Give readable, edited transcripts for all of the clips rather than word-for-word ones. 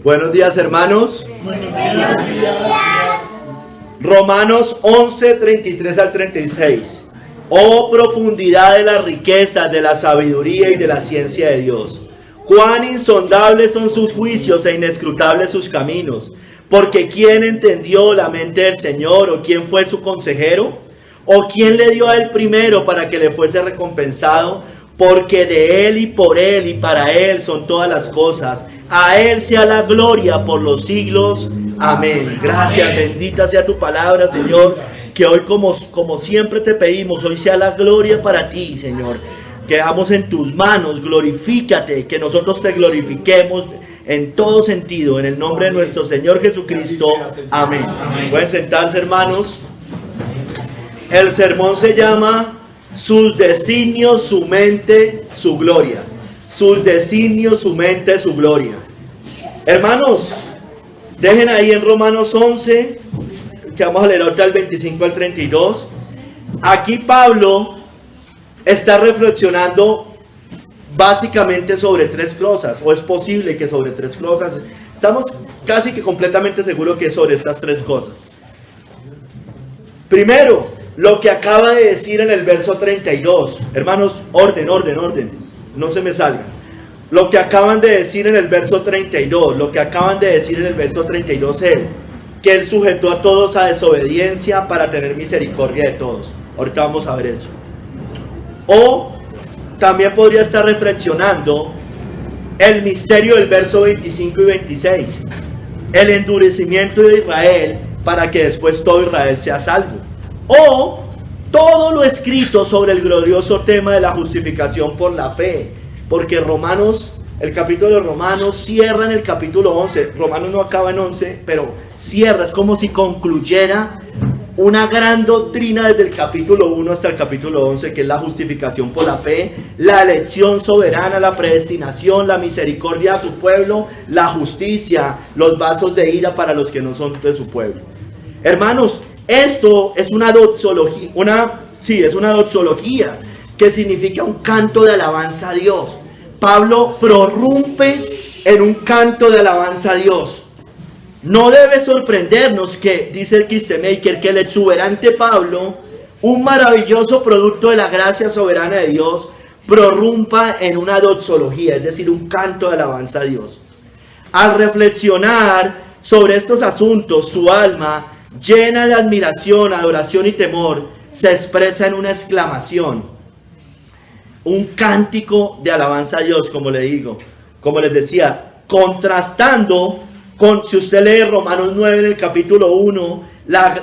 Buenos días, hermanos. Buenos días. Romanos 11, 33 al 36. Oh profundidad de las riquezas, de la sabiduría y de la ciencia de Dios. Cuán insondables son sus juicios e inescrutables sus caminos. Porque ¿quién entendió la mente del Señor? ¿O quién fue su consejero? ¿O quién le dio a él primero para que le fuese recompensado? Porque de él y por él y para él son todas las cosas. A él sea la gloria por los siglos. Amén. Gracias, bendita sea tu palabra, Señor. Que hoy como siempre te pedimos, hoy sea la gloria para ti, Señor. Quedamos en tus manos, glorifícate, que nosotros te glorifiquemos en todo sentido, en el nombre de nuestro Señor Jesucristo. Amén. Pueden sentarse, hermanos. El sermón se llama sus designios, su mente, su gloria. Sus designios, su mente, su gloria. Hermanos, dejen ahí en Romanos 11, que vamos a leer ahorita del 25 al 32. Aquí Pablo está reflexionando básicamente sobre tres cosas, o es posible que sobre tres cosas. Estamos casi que completamente seguros que es sobre estas tres cosas. Primero, lo que acaba de decir en el verso 32. Hermanos, orden, no se me salgan. Lo que acaban de decir en el verso 32, lo que acaban de decir en el verso 32 es que él sujetó a todos a desobediencia para tener misericordia de todos. Ahorita vamos a ver eso. O también podría estar reflexionando el misterio del verso 25 y 26. El endurecimiento de Israel para que después todo Israel sea salvo. O todo lo escrito sobre el glorioso tema de la justificación por la fe. Porque Romanos, el capítulo de Romanos cierra en el capítulo 11. Romanos no acaba en 11, pero cierra. Es como si concluyera una gran doctrina desde el capítulo 1 hasta el capítulo 11, que es la justificación por la fe, la elección soberana, la predestinación, la misericordia a su pueblo, la justicia, los vasos de ira para los que no son de su pueblo. Hermanos, esto es una doxología, es una doxología que significa un canto de alabanza a Dios. Pablo prorrumpe en un canto de alabanza a Dios. No debe sorprendernos que, dice el Kistemaker, que el exuberante Pablo, un maravilloso producto de la gracia soberana de Dios, prorrumpa en una doxología, es decir, un canto de alabanza a Dios. Al reflexionar sobre estos asuntos, su alma, llena de admiración, adoración y temor, se expresa en una exclamación, un cántico de alabanza a Dios, como le digo, como les decía, contrastando con, si usted lee Romanos 9 en el capítulo 1,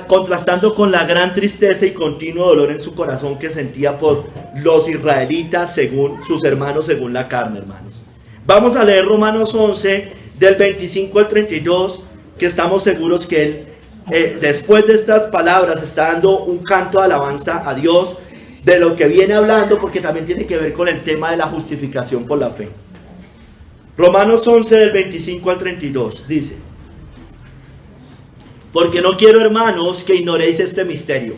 contrastando con la gran tristeza y continuo dolor en su corazón que sentía por los israelitas, según sus hermanos, según la carne, hermanos. Vamos a leer Romanos 11, del 25 al 32, que estamos seguros que él, después de estas palabras, está dando un canto de alabanza a Dios, de lo que viene hablando, porque también tiene que ver con el tema de la justificación por la fe. Romanos 11 del 25 al 32 dice: porque no quiero, hermanos, que ignoréis este misterio,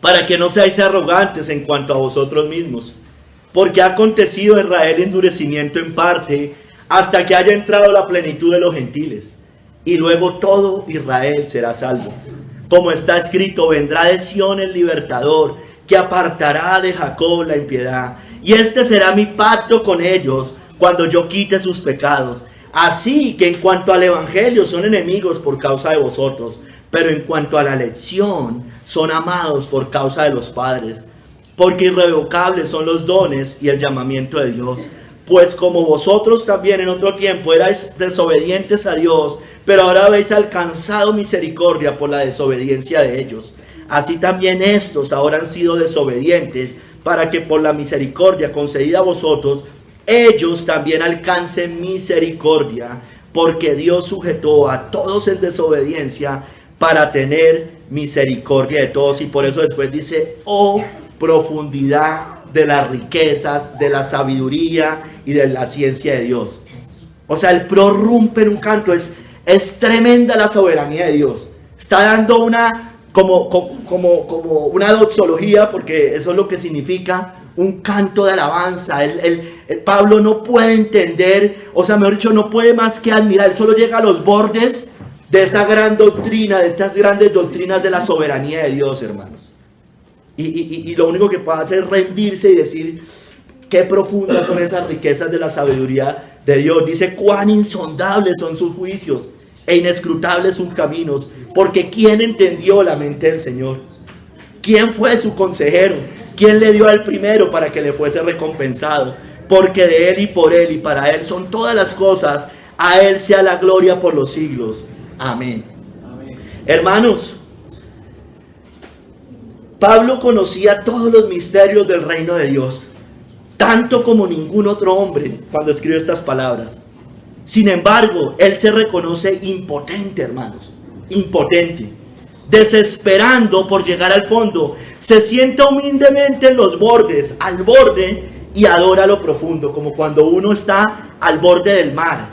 para que no seáis arrogantes en cuanto a vosotros mismos, porque ha acontecido en Israel endurecimiento en parte, hasta que haya entrado la plenitud de los gentiles, y luego todo Israel será salvo. Como está escrito, vendrá de Sión el libertador, que apartará de Jacob la impiedad, y este será mi pacto con ellos, cuando yo quite sus pecados. Así que en cuanto al evangelio son enemigos por causa de vosotros, pero en cuanto a la elección son amados por causa de los padres, porque irrevocables son los dones y el llamamiento de Dios. Pues como vosotros también en otro tiempo erais desobedientes a Dios, pero ahora habéis alcanzado misericordia por la desobediencia de ellos, así también estos ahora han sido desobedientes, para que por la misericordia concedida a vosotros, ellos también alcancen misericordia, porque Dios sujetó a todos en desobediencia para tener misericordia de todos. Y por eso después dice, oh profundidad de las riquezas, de la sabiduría y de la ciencia de Dios. O sea, él prorrumpe en un canto, es tremenda la soberanía de Dios. Está dando una, como una doxología, porque eso es lo que significa, un canto de alabanza. Pablo no puede entender, o sea, mejor dicho, no puede más que admirar. Él solo llega a los bordes de esa gran doctrina, de estas grandes doctrinas de la soberanía de Dios, hermanos. Y lo único que puede hacer es rendirse y decir qué profundas son esas riquezas de la sabiduría de Dios. Dice, cuán insondables son sus juicios e inescrutables sus caminos, porque ¿quién entendió la mente del Señor? ¿Quién fue su consejero? ¿Quién le dio al primero para que le fuese recompensado? Porque de Él y por Él y para Él son todas las cosas, a Él sea la gloria por los siglos. Amén. Amén. Hermanos, Pablo conocía todos los misterios del reino de Dios, tanto como ningún otro hombre cuando escribe estas palabras. Sin embargo, él se reconoce impotente, hermanos, impotente, desesperando por llegar al fondo. Se sienta humildemente en los bordes, al borde, y adora lo profundo, como cuando uno está al borde del mar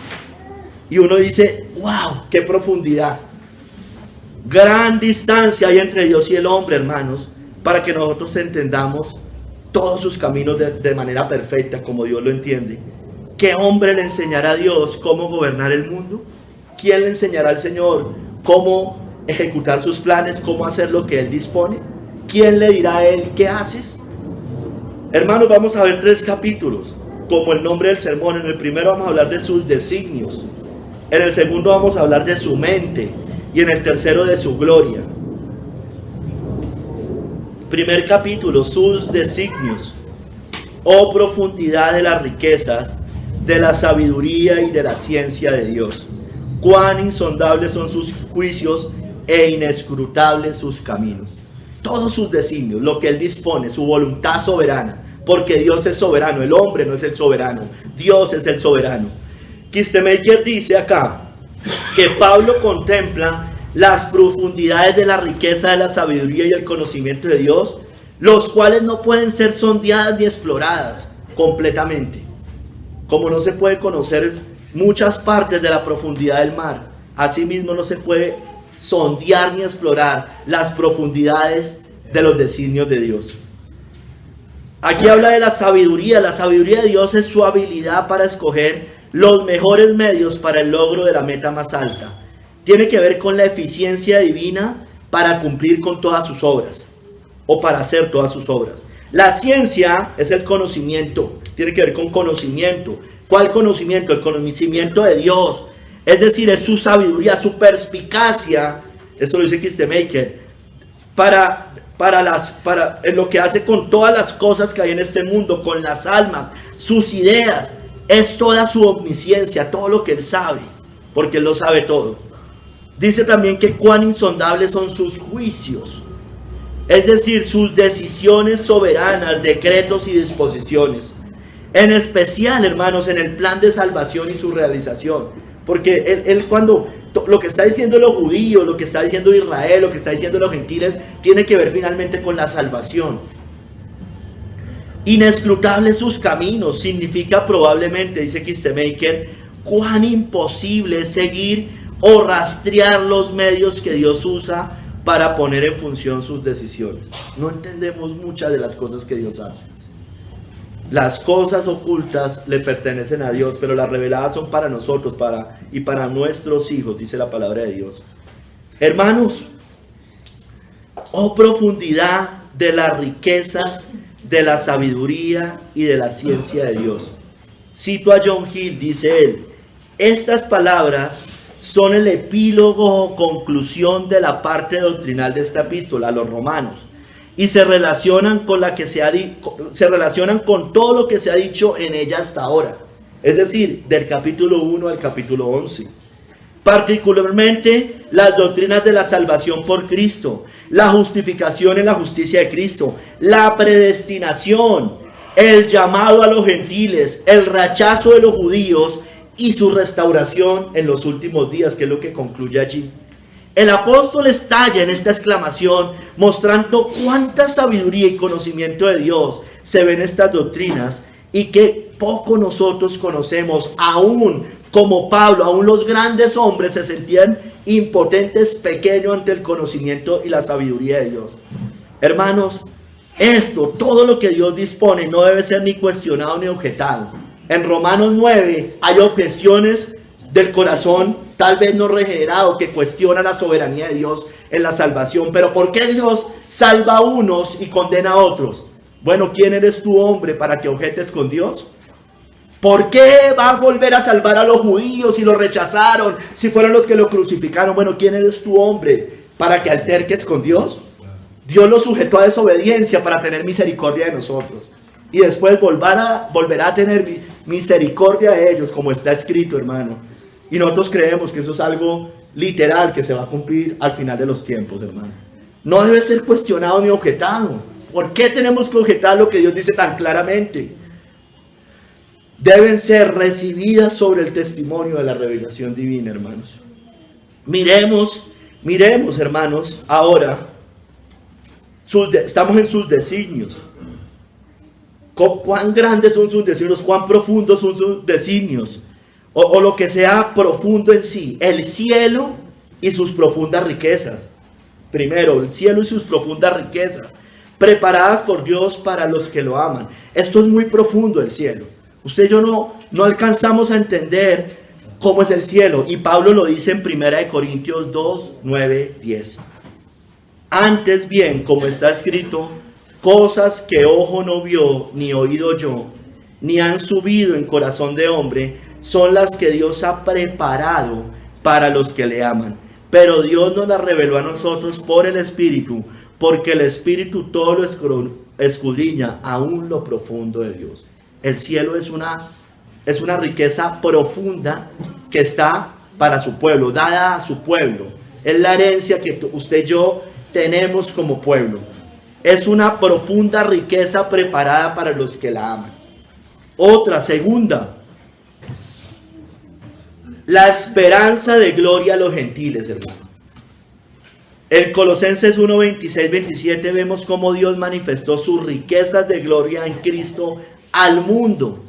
y uno dice, wow, qué profundidad. Gran distancia hay entre Dios y el hombre, hermanos, para que nosotros entendamos todos sus caminos de manera perfecta, como Dios lo entiende. ¿Qué hombre le enseñará a Dios cómo gobernar el mundo? ¿Quién le enseñará al Señor cómo ejecutar sus planes, cómo hacer lo que Él dispone? ¿Quién le dirá a Él qué haces? Hermanos, vamos a ver 3 capítulos, como el nombre del sermón. En el primero vamos a hablar de sus designios, en el segundo vamos a hablar de su mente, y en el tercero de su gloria. Primer capítulo, sus designios. Oh profundidad de las riquezas, de la sabiduría y de la ciencia de Dios. Cuán insondables son sus juicios e inescrutables sus caminos. Todos sus designios, lo que Él dispone, su voluntad soberana, porque Dios es soberano, el hombre no es el soberano, Dios es el soberano. Kistemaker dice acá que Pablo contempla las profundidades de la riqueza de la sabiduría y el conocimiento de Dios, los cuales no pueden ser sondeadas ni exploradas completamente. Como no se puede conocer muchas partes de la profundidad del mar, asimismo no se puede sondear ni explorar las profundidades de los designios de Dios. Aquí habla de la sabiduría. La sabiduría de Dios es su habilidad para escoger los mejores medios para el logro de la meta más alta. Tiene que ver con la eficiencia divina para cumplir con todas sus obras, o para hacer todas sus obras. La ciencia es el conocimiento, tiene que ver con conocimiento. ¿Cuál conocimiento? El conocimiento de Dios. Es decir, es su sabiduría, su perspicacia, eso lo dice Kistemaker, en lo que hace con todas las cosas que hay en este mundo, con las almas, sus ideas. Es toda su omnisciencia, todo lo que Él sabe, porque Él lo sabe todo. Dice también que cuán insondables son sus juicios, es decir, sus decisiones soberanas, decretos y disposiciones. En especial, hermanos, en el plan de salvación y su realización. Porque él cuando lo que está diciendo los judíos, lo que está diciendo Israel, lo que está diciendo los gentiles, tiene que ver finalmente con la salvación. Inescrutables sus caminos significa probablemente, dice Kistemaker, cuán imposible es seguir o rastrear los medios que Dios usa para poner en función sus decisiones. No entendemos muchas de las cosas que Dios hace. Las cosas ocultas le pertenecen a Dios, pero las reveladas son para nosotros y para nuestros hijos, dice la palabra de Dios. Hermanos, oh profundidad de las riquezas, de la sabiduría y de la ciencia de Dios. Cito a John Hill, dice él, estas palabras son el epílogo o conclusión de la parte doctrinal de esta epístola a los romanos y se relacionan con todo lo que se ha dicho en ella hasta ahora, es decir, del capítulo 1 al capítulo 11. Particularmente las doctrinas de la salvación por Cristo, la justificación en la justicia de Cristo, la predestinación, el llamado a los gentiles, el rechazo de los judíos y su restauración en los últimos días, que es lo que concluye allí. El apóstol estalla en esta exclamación, mostrando cuánta sabiduría y conocimiento de Dios se ven en estas doctrinas y que poco nosotros conocemos. Aún como Pablo, aún los grandes hombres se sentían impotentes, pequeños ante el conocimiento y la sabiduría de Dios. Hermanos, Esto, todo lo que Dios dispone, no debe ser ni cuestionado ni objetado. En Romanos 9 hay objeciones del corazón, tal vez no regenerado, que cuestiona la soberanía de Dios en la salvación. Pero ¿por qué Dios salva a unos y condena a otros? Bueno, ¿quién eres tú, hombre, para que objetes con Dios? ¿Por qué va a volver a salvar a los judíos si lo rechazaron, si fueron los que lo crucificaron? Bueno, ¿quién eres tú, hombre, para que alterques con Dios? Dios lo sujetó a desobediencia para tener misericordia de nosotros. Y después volverá a tener misericordia de ellos, como está escrito, hermano. Y nosotros creemos que eso es algo literal que se va a cumplir al final de los tiempos, hermano. No debe ser cuestionado ni objetado. ¿Por qué tenemos que objetar lo que Dios dice tan claramente? Deben ser recibidas sobre el testimonio de la revelación divina, hermanos. Miremos, hermanos, ahora, estamos en sus designios. ¿Cuán grandes son sus designios? ¿Cuán profundos son sus designios? O lo que sea profundo en sí, el cielo y sus profundas riquezas. Primero, el cielo y sus profundas riquezas, preparadas por Dios para los que lo aman. Esto es muy profundo, el cielo. Usted y yo no alcanzamos a entender cómo es el cielo. Y Pablo lo dice en 1 Corintios 2, 9, 10. Antes bien, como está escrito, cosas que ojo no vio, ni oído yo, ni han subido en corazón de hombre, son las que Dios ha preparado para los que le aman. Pero Dios nos las reveló a nosotros por el Espíritu, porque el Espíritu todo lo escudriña, aún lo profundo de Dios. El cielo es una riqueza profunda que está para su pueblo, dada a su pueblo. Es la herencia que usted y yo tenemos como pueblo. Es una profunda riqueza preparada para los que la aman. Otra, segunda, la esperanza de gloria a los gentiles, hermano. En Colosenses 1, 26, 27 vemos cómo Dios manifestó sus riquezas de gloria en Cristo al mundo,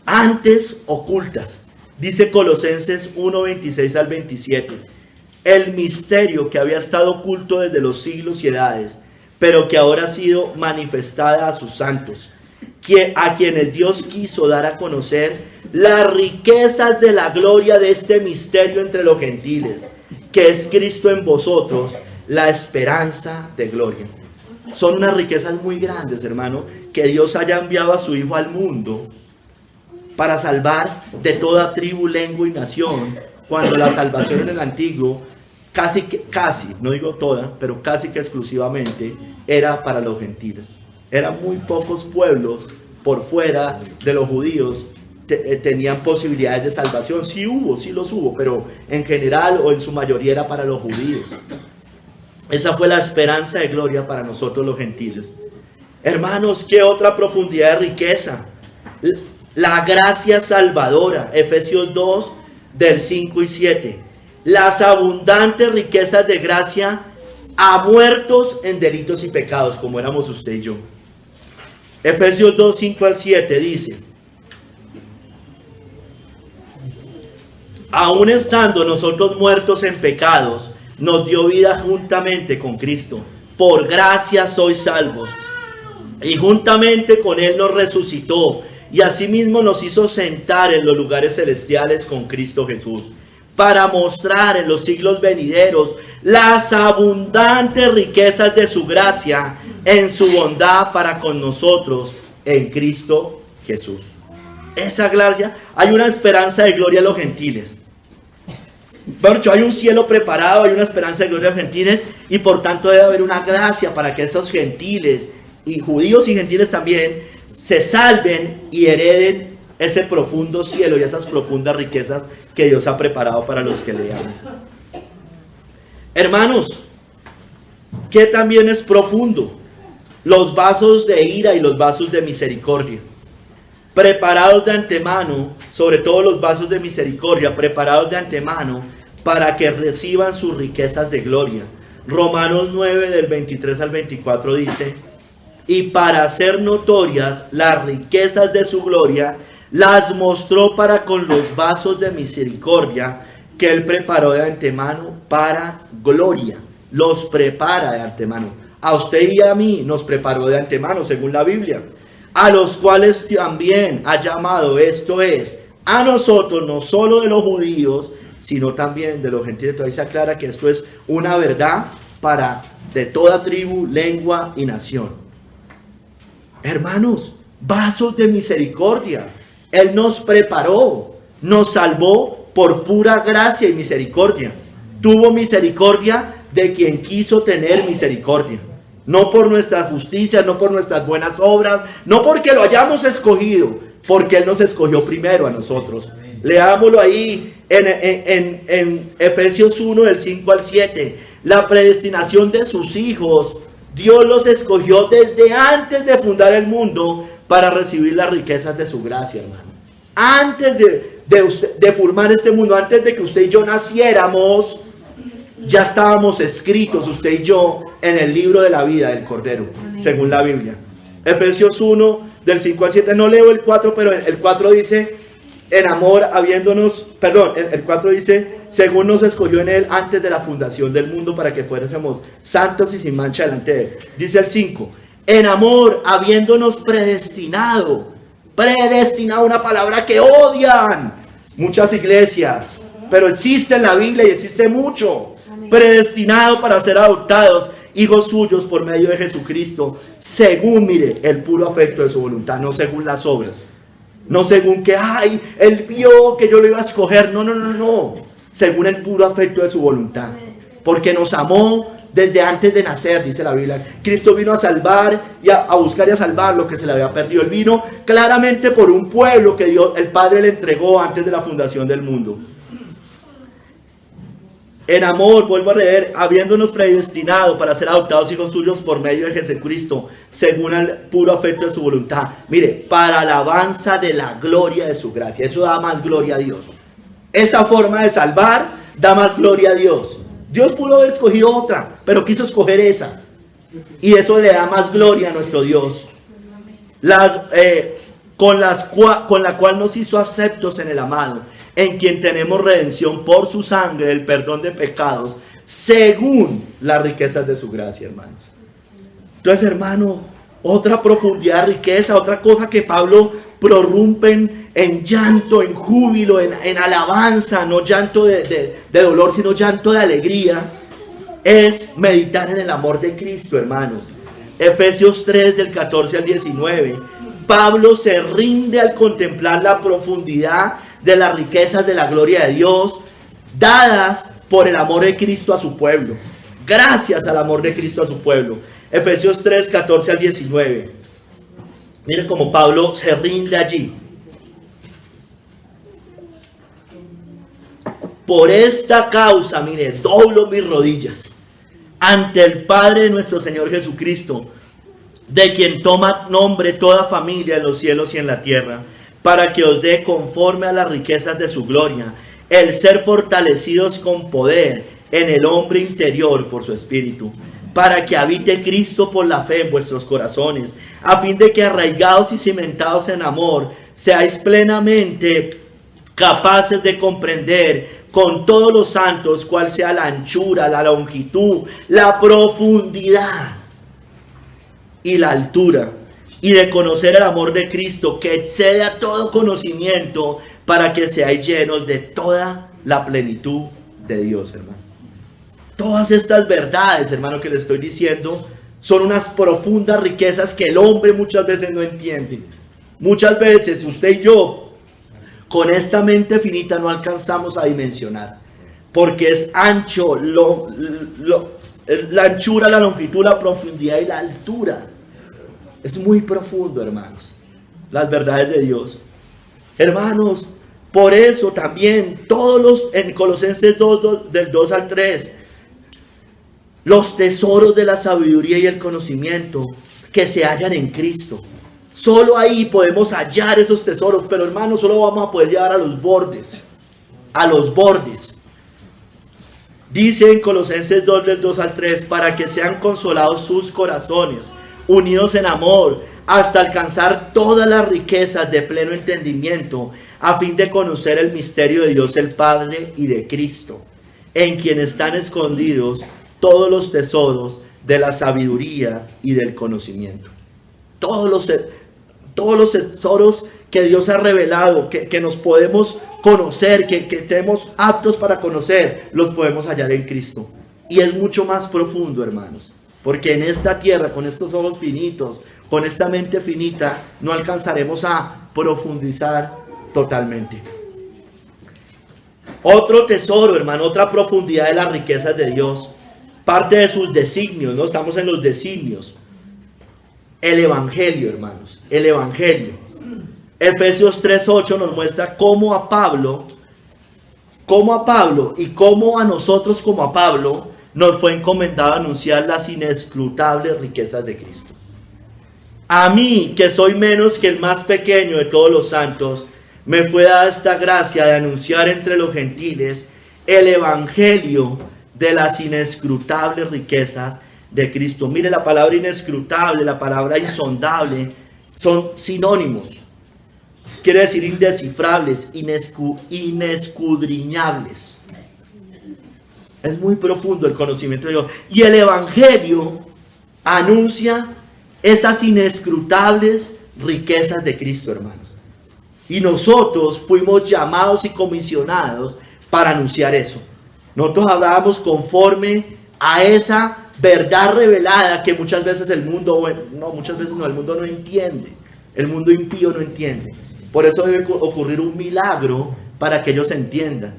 antes ocultas. Dice Colosenses 1, 26 al 27. El misterio que había estado oculto desde los siglos y edades, pero que ahora ha sido manifestada a sus santos, a quienes Dios quiso dar a conocer las riquezas de la gloria de este misterio entre los gentiles, que es Cristo en vosotros, la esperanza de gloria. Son unas riquezas muy grandes, hermano, que Dios haya enviado a su Hijo al mundo para salvar de toda tribu, lengua y nación, cuando la salvación en el antiguo, casi, no digo toda, pero casi que exclusivamente, era para los gentiles. Eran muy pocos pueblos por fuera de los judíos tenían posibilidades de salvación. Sí los hubo, pero en general o en su mayoría era para los judíos. Esa fue la esperanza de gloria para nosotros los gentiles. Hermanos, ¿qué otra profundidad de riqueza? La gracia salvadora, Efesios 2, del 5 y 7. Las abundantes riquezas de gracia a muertos en delitos y pecados, como éramos usted y yo. Efesios 2, 5 al 7 dice: aun estando nosotros muertos en pecados, nos dio vida juntamente con Cristo. Por gracia sois salvos. Y juntamente con Él nos resucitó, y asimismo nos hizo sentar en los lugares celestiales con Cristo Jesús, para mostrar en los siglos venideros las abundantes riquezas de su gracia en su bondad para con nosotros en Cristo Jesús. Esa gloria, hay una esperanza de gloria a los gentiles. Pero hay un cielo preparado, hay una esperanza de gloria a los gentiles, y por tanto debe haber una gracia para que esos gentiles, y judíos y gentiles también, se salven y hereden ese profundo cielo y esas profundas riquezas que Dios ha preparado para los que le aman. Hermanos, ¿qué también es profundo? Los vasos de ira y los vasos de misericordia, preparados de antemano, sobre todo los vasos de misericordia, preparados de antemano para que reciban sus riquezas de gloria. Romanos 9 del 23 al 24 dice: y para hacer notorias las riquezas de su gloria, las mostró para con los vasos de misericordia que Él preparó de antemano para gloria. Los prepara de antemano. a usted y a mí nos preparó de antemano, según la Biblia, a los cuales también ha llamado, esto es, a nosotros, no solo de los judíos, sino también de los gentiles. Entonces se aclara que esto es una verdad para de toda tribu, lengua y nación. Hermanos, vasos de misericordia. Él nos preparó, nos salvó por pura gracia y misericordia. Tuvo misericordia de quien quiso tener misericordia. No por nuestras justicias, no por nuestras buenas obras, no porque lo hayamos escogido, porque Él nos escogió primero a nosotros. Leámoslo ahí en Efesios 1, del 5 al 7. La predestinación de sus hijos, Dios los escogió desde antes de fundar el mundo para recibir las riquezas de su gracia, hermano. Antes de formar este mundo, antes de que usted y yo naciéramos, ya estábamos escritos, usted y yo, en el libro de la vida del Cordero, según la Biblia. Efesios 1, del 5 al 7. No leo el 4, pero el 4 dice, en amor habiéndonos, perdón, el 4 dice, según nos escogió en Él antes de la fundación del mundo para que fuésemos santos y sin mancha delante de Él. Dice el 5, en amor habiéndonos predestinado, una palabra que odian muchas iglesias, pero existe en la Biblia y existe mucho. Predestinado para ser adoptados hijos suyos por medio de Jesucristo, según, mire, el puro afecto de su voluntad, no según las obras, no según que, ay, Él vio que yo lo iba a escoger, no, según el puro afecto de su voluntad, porque nos amó desde antes de nacer, dice la Biblia. Cristo vino a salvar y a buscar y a salvar lo que se le había perdido. Él vino claramente por un pueblo que Dios, el Padre le entregó antes de la fundación del mundo. En amor, vuelvo a leer, habiéndonos predestinado para ser adoptados hijos suyos por medio de Jesucristo, según el puro afecto de su voluntad. Mire, para alabanza de la gloria de su gracia. Eso da más gloria a Dios. Esa forma de salvar da más gloria a Dios. Dios pudo haber escogido otra, pero quiso escoger esa. Y eso le da más gloria a nuestro Dios. Con la cual nos hizo aceptos en el amado, en quien tenemos redención por su sangre, el perdón de pecados, según las riquezas de su gracia, hermanos. Entonces, hermano, otra profundidad, riqueza, otra cosa que Pablo prorrumpe en llanto, en júbilo, en alabanza, no llanto de dolor, sino llanto de alegría, es meditar en el amor de Cristo, hermanos. Efesios 3, del 14 al 19. Pablo se rinde al contemplar la profundidad de las riquezas de la gloria de Dios, dadas por el amor de Cristo a su pueblo. Gracias al amor de Cristo a su pueblo. Efesios 3, 14 al 19. Miren cómo Pablo se rinde allí. Por esta causa, mire, doblo mis rodillas ante el Padre de nuestro Señor Jesucristo, de quien toma nombre toda familia en los cielos y en la tierra, para que os dé conforme a las riquezas de su gloria, el ser fortalecidos con poder en el hombre interior por su espíritu, para que habite Cristo por la fe en vuestros corazones, a fin de que arraigados y cimentados en amor, seáis plenamente capaces de comprender con todos los santos cuál sea la anchura, la longitud, la profundidad y la altura, y de conocer el amor de Cristo que excede a todo conocimiento, para que seáis llenos de toda la plenitud de Dios, hermano. Todas estas verdades, hermano, que les estoy diciendo, son unas profundas riquezas que el hombre muchas veces no entiende. Muchas veces usted y yo, con esta mente finita, no alcanzamos a dimensionar, porque es ancho, la anchura, la longitud, la profundidad y la altura. Es muy profundo, hermanos, las verdades de Dios. Hermanos, por eso también en Colosenses 2, del 2 al 3, los tesoros de la sabiduría y el conocimiento que se hallan en Cristo. Solo ahí podemos hallar esos tesoros, pero hermanos, solo vamos a poder llegar a los bordes. A los bordes. Dice en Colosenses 2, del 2 al 3, para que sean consolados sus corazones, unidos en amor, hasta alcanzar todas las riquezas de pleno entendimiento, a fin de conocer el misterio de Dios el Padre y de Cristo, en quien están escondidos todos los tesoros de la sabiduría y del conocimiento. Todos los tesoros que Dios ha revelado, que nos podemos conocer, que tenemos aptos para conocer, los podemos hallar en Cristo. Y es mucho más profundo, hermanos, porque en esta tierra, con estos ojos finitos, con esta mente finita, no alcanzaremos a profundizar totalmente. Otro tesoro, hermano, otra profundidad de las riquezas de Dios, parte de sus designios, ¿no? Estamos en los designios. El Evangelio, hermanos, el Evangelio. Efesios 3:8 nos muestra cómo a Pablo y cómo a nosotros como a Pablo nos fue encomendado anunciar las inescrutables riquezas de Cristo. A mí, que soy menos que el más pequeño de todos los santos, me fue dada esta gracia de anunciar entre los gentiles el Evangelio de las inescrutables riquezas de Cristo. Mire, la palabra inescrutable, la palabra insondable, son sinónimos. Quiere decir indescifrables, inescudriñables. Es muy profundo el conocimiento de Dios. Y el Evangelio anuncia esas inescrutables riquezas de Cristo, hermanos. Y nosotros fuimos llamados y comisionados para anunciar eso. Nosotros hablábamos conforme a esa verdad revelada que muchas veces el mundo no entiende. El mundo impío no entiende. Por eso debe ocurrir un milagro para que ellos entiendan.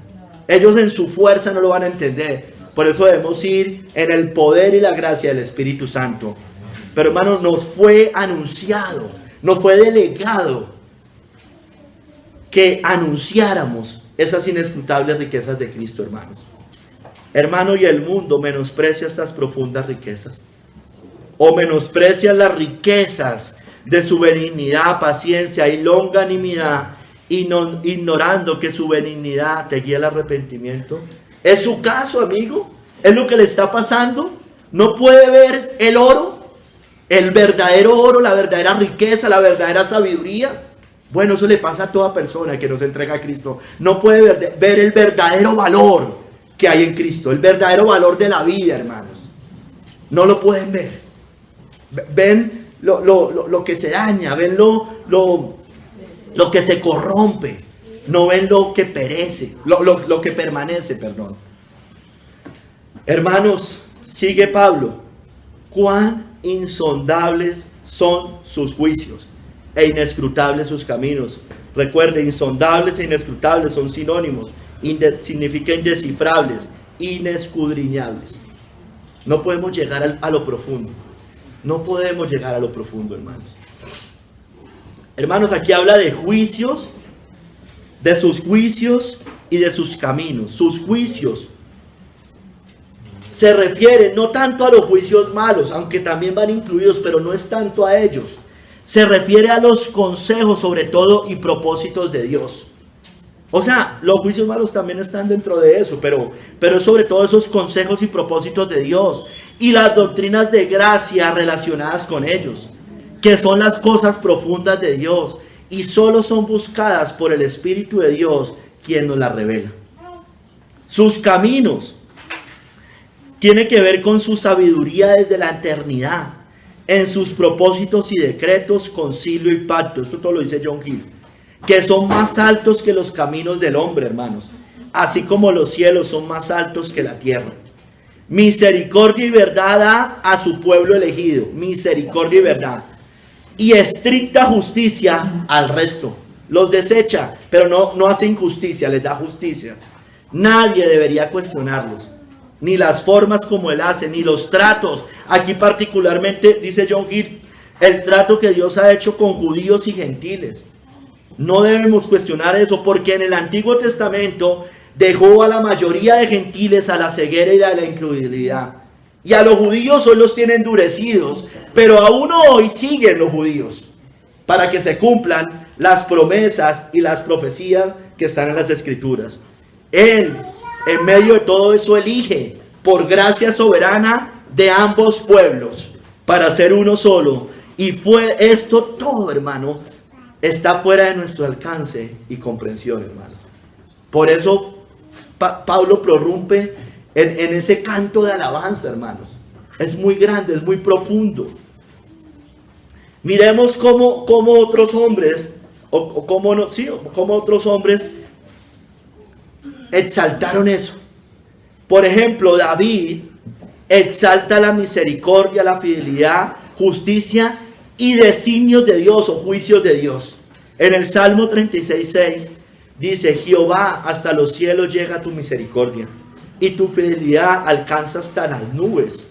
Ellos en su fuerza no lo van a entender. Por eso debemos ir en el poder y la gracia del Espíritu Santo. Pero hermanos, nos fue anunciado, nos fue delegado que anunciáramos esas inescrutables riquezas de Cristo, hermanos. Hermano, y el mundo menosprecia estas profundas riquezas, o menosprecia las riquezas de su benignidad, paciencia y longanimidad, ignorando que su benignidad te guía al arrepentimiento. ¿Es su caso, amigo? ¿Es lo que le está pasando? ¿No puede ver el oro? El verdadero oro, la verdadera riqueza, la verdadera sabiduría. Bueno, eso le pasa a toda persona que nos entrega a Cristo. No puede ver el verdadero valor que hay en Cristo, el verdadero valor de la vida, hermanos. No lo pueden ver. Ven lo que se daña, ven lo que se corrompe. No ven lo que perece, lo que permanece, perdón. Hermanos, sigue Pablo. Cuán insondables son sus juicios e inescrutables sus caminos. Recuerde, insondables e inescrutables son sinónimos. Significa indescifrables, inescudriñables. No podemos llegar a lo profundo. No podemos llegar a lo profundo, hermanos. Hermanos, aquí habla de juicios, de sus juicios y de sus caminos. Sus juicios se refiere no tanto a los juicios malos, aunque también van incluidos, pero no es tanto a ellos. Se refiere a los consejos, sobre todo, y propósitos de Dios. O sea, los juicios malos también están dentro de eso, pero sobre todo esos consejos y propósitos de Dios y las doctrinas de gracia relacionadas con ellos, que son las cosas profundas de Dios y solo son buscadas por el Espíritu de Dios, quien nos las revela. Sus caminos tiene que ver con su sabiduría desde la eternidad, en sus propósitos y decretos, concilio y pacto. Esto todo lo dice John Hill, que son más altos que los caminos del hombre, hermanos, así como los cielos son más altos que la tierra. Misericordia y verdad da a su pueblo elegido, misericordia y verdad, y estricta justicia al resto. Los desecha, pero no hace injusticia, les da justicia. Nadie debería cuestionarlos, ni las formas como él hace, ni los tratos. Aquí particularmente, dice John Hill, el trato que Dios ha hecho con judíos y gentiles. No debemos cuestionar eso, porque en el Antiguo Testamento dejó a la mayoría de gentiles a la ceguera y a la incredulidad. Y a los judíos hoy los tiene endurecidos, pero aún hoy siguen los judíos para que se cumplan las promesas y las profecías que están en las Escrituras. Él, en medio de todo eso, elige por gracia soberana de ambos pueblos para ser uno solo. Y fue esto todo, hermano, está fuera de nuestro alcance y comprensión, hermanos. Por eso Pablo prorrumpe en ese canto de alabanza, hermanos. Es muy grande, es muy profundo. Miremos cómo otros hombres, cómo otros hombres exaltaron eso. Por ejemplo, David exalta la misericordia, la fidelidad, justicia y designios de Dios o juicios de Dios. En el Salmo 36:6 dice: Jehová, hasta los cielos llega tu misericordia y tu fidelidad alcanza hasta las nubes.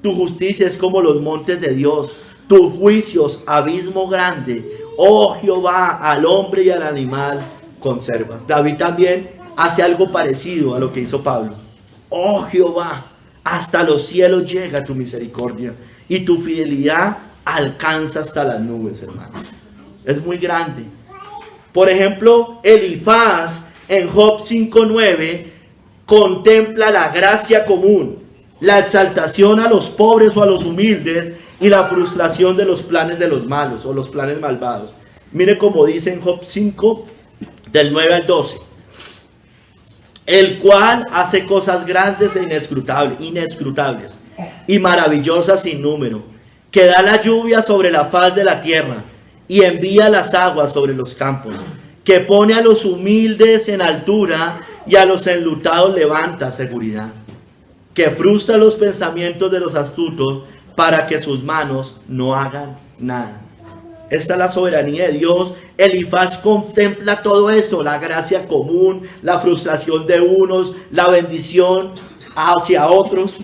Tu justicia es como los montes de Dios, tus juicios abismo grande. Oh Jehová, al hombre y al animal conservas. David también hace algo parecido a lo que hizo Pablo. Oh Jehová, hasta los cielos llega tu misericordia y tu fidelidad alcanza hasta las nubes, hermano. Es muy grande. Por ejemplo, Elifaz en Job 5:9 contempla la gracia común, la exaltación a los pobres o a los humildes y la frustración de los planes de los malos o los planes malvados. Mire cómo dice en Job 5 del 9 al 12. El cual hace cosas grandes e inescrutables y maravillosas sin número, que da la lluvia sobre la faz de la tierra y envía las aguas sobre los campos, que pone a los humildes en altura y a los enlutados levanta seguridad, que frustra los pensamientos de los astutos para que sus manos no hagan nada. Esta es la soberanía de Dios. Elifaz contempla todo eso, la gracia común, la frustración de unos, la bendición hacia otros.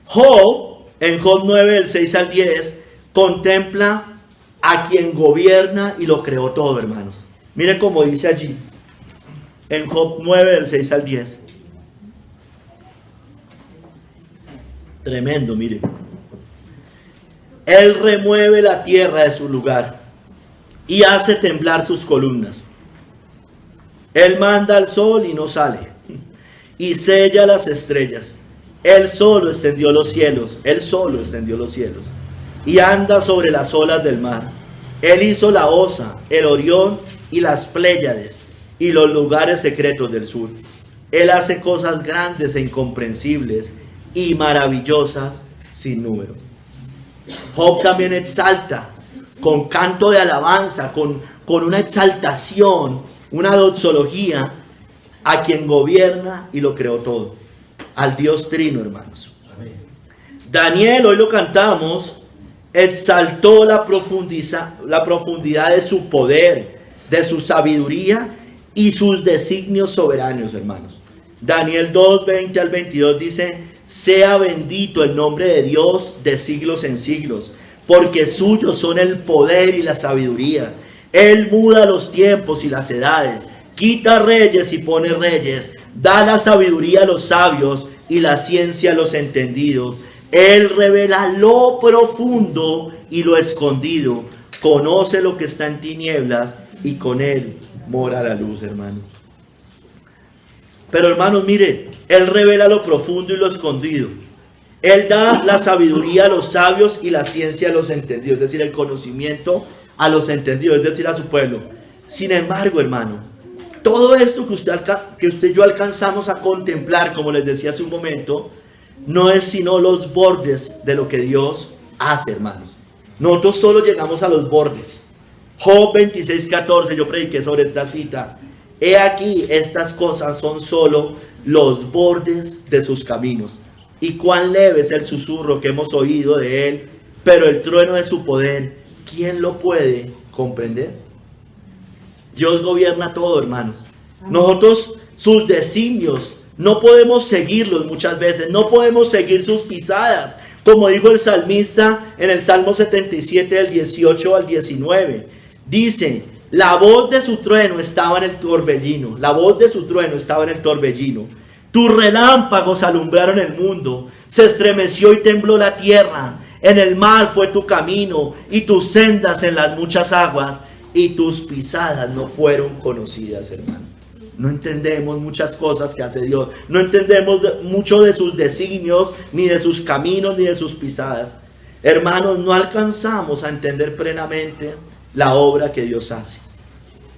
Job, en Job 9, del 6 al 10, contempla a quien gobierna y lo creó todo, hermanos. Mire cómo dice allí, en Job 9, del 6 al 10. Tremendo, mire. Él remueve la tierra de su lugar y hace temblar sus columnas. Él manda al sol y no sale, y sella las estrellas. Él solo extendió los cielos, y anda sobre las olas del mar. Él hizo la Osa, el Orión y las Pléyades, y los lugares secretos del sur. Él hace cosas grandes e incomprensibles y maravillosas sin número. Job también exalta con canto de alabanza, con una exaltación, una doxología a quien gobierna y lo creó todo, al Dios Trino, hermanos. Amén. Daniel, hoy lo cantamos, exaltó la profundidad de su poder, de su sabiduría y sus designios soberanos, hermanos. Daniel 2, 20 al 22 dice: sea bendito el nombre de Dios de siglos en siglos, porque suyos son el poder y la sabiduría. Él muda los tiempos y las edades, quita reyes y pone reyes, da la sabiduría a los sabios y la ciencia a los entendidos. Él revela lo profundo y lo escondido, conoce lo que está en tinieblas y con él mora la luz, hermano. Pero hermanos, mire, Él revela lo profundo y lo escondido. Él da la sabiduría a los sabios y la ciencia a los entendidos, es decir, el conocimiento a los entendidos, es decir, a su pueblo. Sin embargo, hermano, todo esto que usted y yo alcanzamos a contemplar, como les decía hace un momento, no es sino los bordes de lo que Dios hace, hermanos. Nosotros solo llegamos a los bordes. Job 26:14, yo prediqué sobre esta cita. He aquí, estas cosas son solo los bordes de sus caminos. Y cuán leve es el susurro que hemos oído de él, pero el trueno de su poder, ¿quién lo puede comprender? Dios gobierna todo, hermanos. Nosotros, sus designios, no podemos seguirlos muchas veces, no podemos seguir sus pisadas. Como dijo el salmista en el Salmo 77, del 18 al 19. Dice: la voz de su trueno estaba en el torbellino. Tus relámpagos alumbraron el mundo. Se estremeció y tembló la tierra. En el mar fue tu camino y tus sendas en las muchas aguas. Y tus pisadas no fueron conocidas, hermano. No entendemos muchas cosas que hace Dios. No entendemos mucho de sus designios, ni de sus caminos, ni de sus pisadas. Hermanos, no alcanzamos a entender plenamente la obra que Dios hace.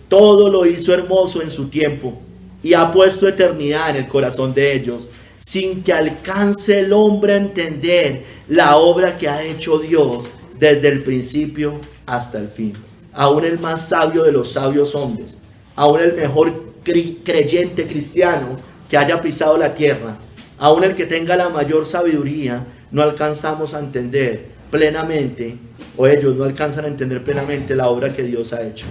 Todo lo hizo hermoso en su tiempo y ha puesto eternidad en el corazón de ellos. sin que alcance el hombre a entender la obra que ha hecho Dios desde el principio hasta el fin. Aún el más sabio de los sabios hombres, aún el mejor creyente cristiano que haya pisado la tierra, aún el que tenga la mayor sabiduría, no alcanzamos a entender plenamente, o ellos no alcanzan a entender plenamente la obra que Dios ha hecho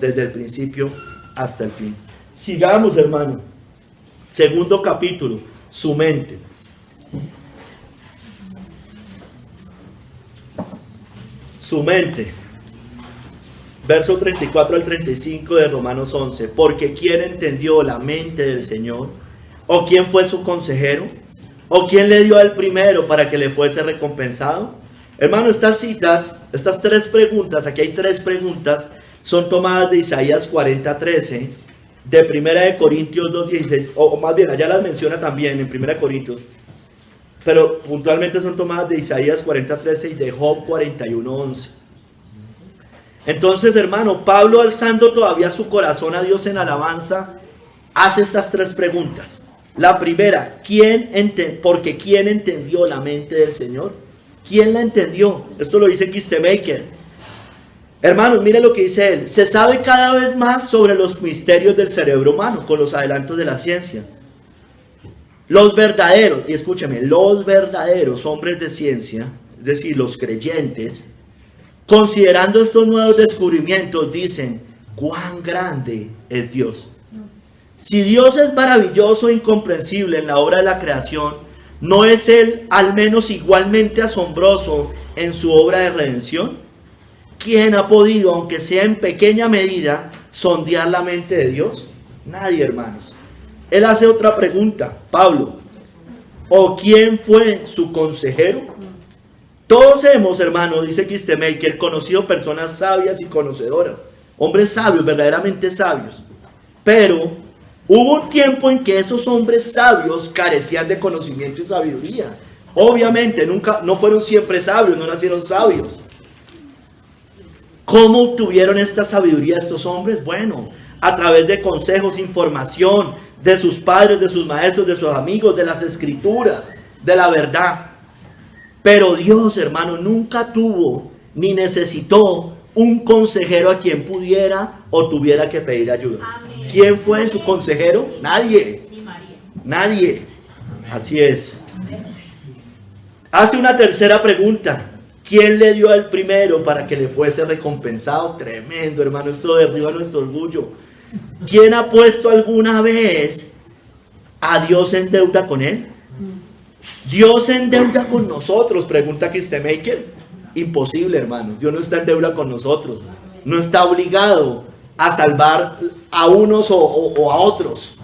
desde el principio hasta el fin. Sigamos, hermano. Segundo capítulo, su mente. Su mente. Verso 34 al 35 de Romanos 11. Porque ¿quién entendió la mente del Señor? ¿O quién fue su consejero? ¿O quién le dio al primero para que le fuese recompensado? Hermano, estas citas, estas tres preguntas, aquí hay tres preguntas, son tomadas de Isaías 40:13, de 1 de Corintios 2:16, o más bien, allá las menciona también en 1 de Corintios, pero puntualmente son tomadas de Isaías 40:13 y de Job 41:11. Entonces, hermano, Pablo, alzando todavía su corazón a Dios en alabanza, hace estas tres preguntas. La primera, porque ¿quién entendió la mente del Señor? ¿Quién la entendió? Esto lo dice Kistemaker. Hermanos, mire lo que dice él. Se sabe cada vez más sobre los misterios del cerebro humano con los adelantos de la ciencia. Los verdaderos, y escúcheme, los verdaderos hombres de ciencia, es decir, los creyentes, considerando estos nuevos descubrimientos, dicen, ¿cuán grande es Dios? Si Dios es maravilloso e incomprensible en la obra de la creación, ¿no es Él al menos igualmente asombroso en su obra de redención? ¿Quién ha podido, aunque sea en pequeña medida, sondear la mente de Dios? Nadie, hermanos. Él hace otra pregunta, Pablo. ¿O quién fue su consejero? Todos hemos, hermanos, dice Kistemaker, conocido personas sabias y conocedoras. Hombres sabios, verdaderamente sabios. Pero hubo un tiempo en que esos hombres sabios carecían de conocimiento y sabiduría. Obviamente, no fueron siempre sabios, no nacieron sabios. ¿Cómo obtuvieron esta sabiduría estos hombres? Bueno, a través de consejos, información, de sus padres, de sus maestros, de sus amigos, de las escrituras, de la verdad. Pero Dios, hermano, nunca tuvo ni necesitó un consejero a quien pudiera o tuviera que pedir ayuda. Amén. ¿Quién fue su consejero? Nadie. Nadie. Así es. Hace una tercera pregunta. ¿Quién le dio al primero para que le fuese recompensado? Tremendo, hermano, esto derriba nuestro orgullo. ¿Quién ha puesto alguna vez a Dios en deuda con él? ¿Dios en deuda con nosotros? Pregunta Kistemaker. Imposible, hermanos. Dios no está en deuda con nosotros. No está obligado a salvar a unos o a otros.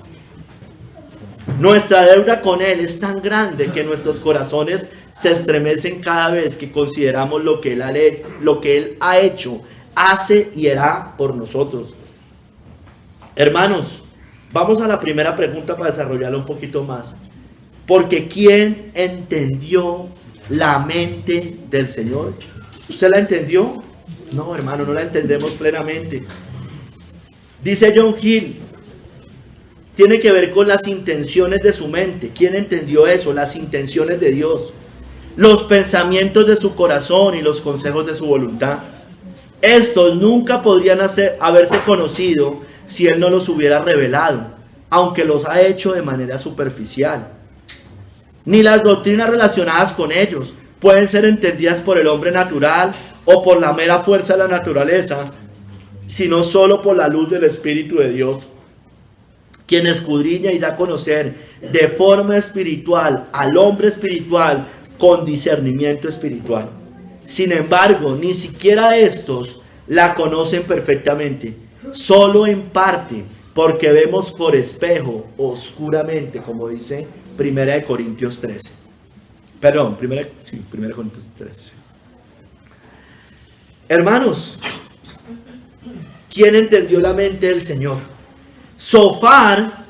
Nuestra deuda con Él es tan grande que nuestros corazones se estremecen cada vez que consideramos lo que Él ha hecho, hace y hará por nosotros. Hermanos, vamos a la primera pregunta para desarrollarla un poquito más. Porque ¿quién entendió la mente del Señor? ¿Usted la entendió? No, hermano, no la entendemos plenamente. Dice John Hill, tiene que ver con las intenciones de su mente. ¿Quién entendió eso? Las intenciones de Dios, los pensamientos de su corazón y los consejos de su voluntad. Estos nunca podrían haberse conocido si Él no los hubiera revelado, aunque los ha hecho de manera superficial. Ni las doctrinas relacionadas con ellos pueden ser entendidas por el hombre natural o por la mera fuerza de la naturaleza, sino solo por la luz del Espíritu de Dios, quien escudriña y da a conocer de forma espiritual al hombre espiritual con discernimiento espiritual. Sin embargo, ni siquiera estos la conocen perfectamente, solo en parte, porque vemos por espejo, oscuramente, como dice 1 Corintios 13. Perdón, 1 Corintios 13. Hermanos, ¿quién entendió la mente del Señor? Sofar,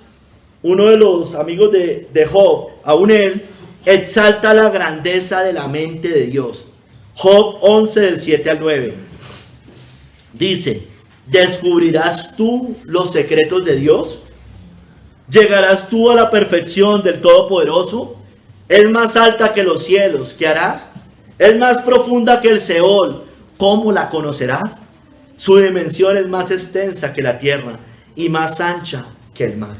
uno de los amigos de Job, aún él, exalta la grandeza de la mente de Dios. Job 11, del 7 al 9. Dice, ¿descubrirás tú los secretos de Dios? ¿Llegarás tú a la perfección del Todopoderoso? Es más alta que los cielos, ¿qué harás? Es más profunda que el Seol, ¿cómo la conocerás? Su dimensión es más extensa que la tierra y más ancha que el mar.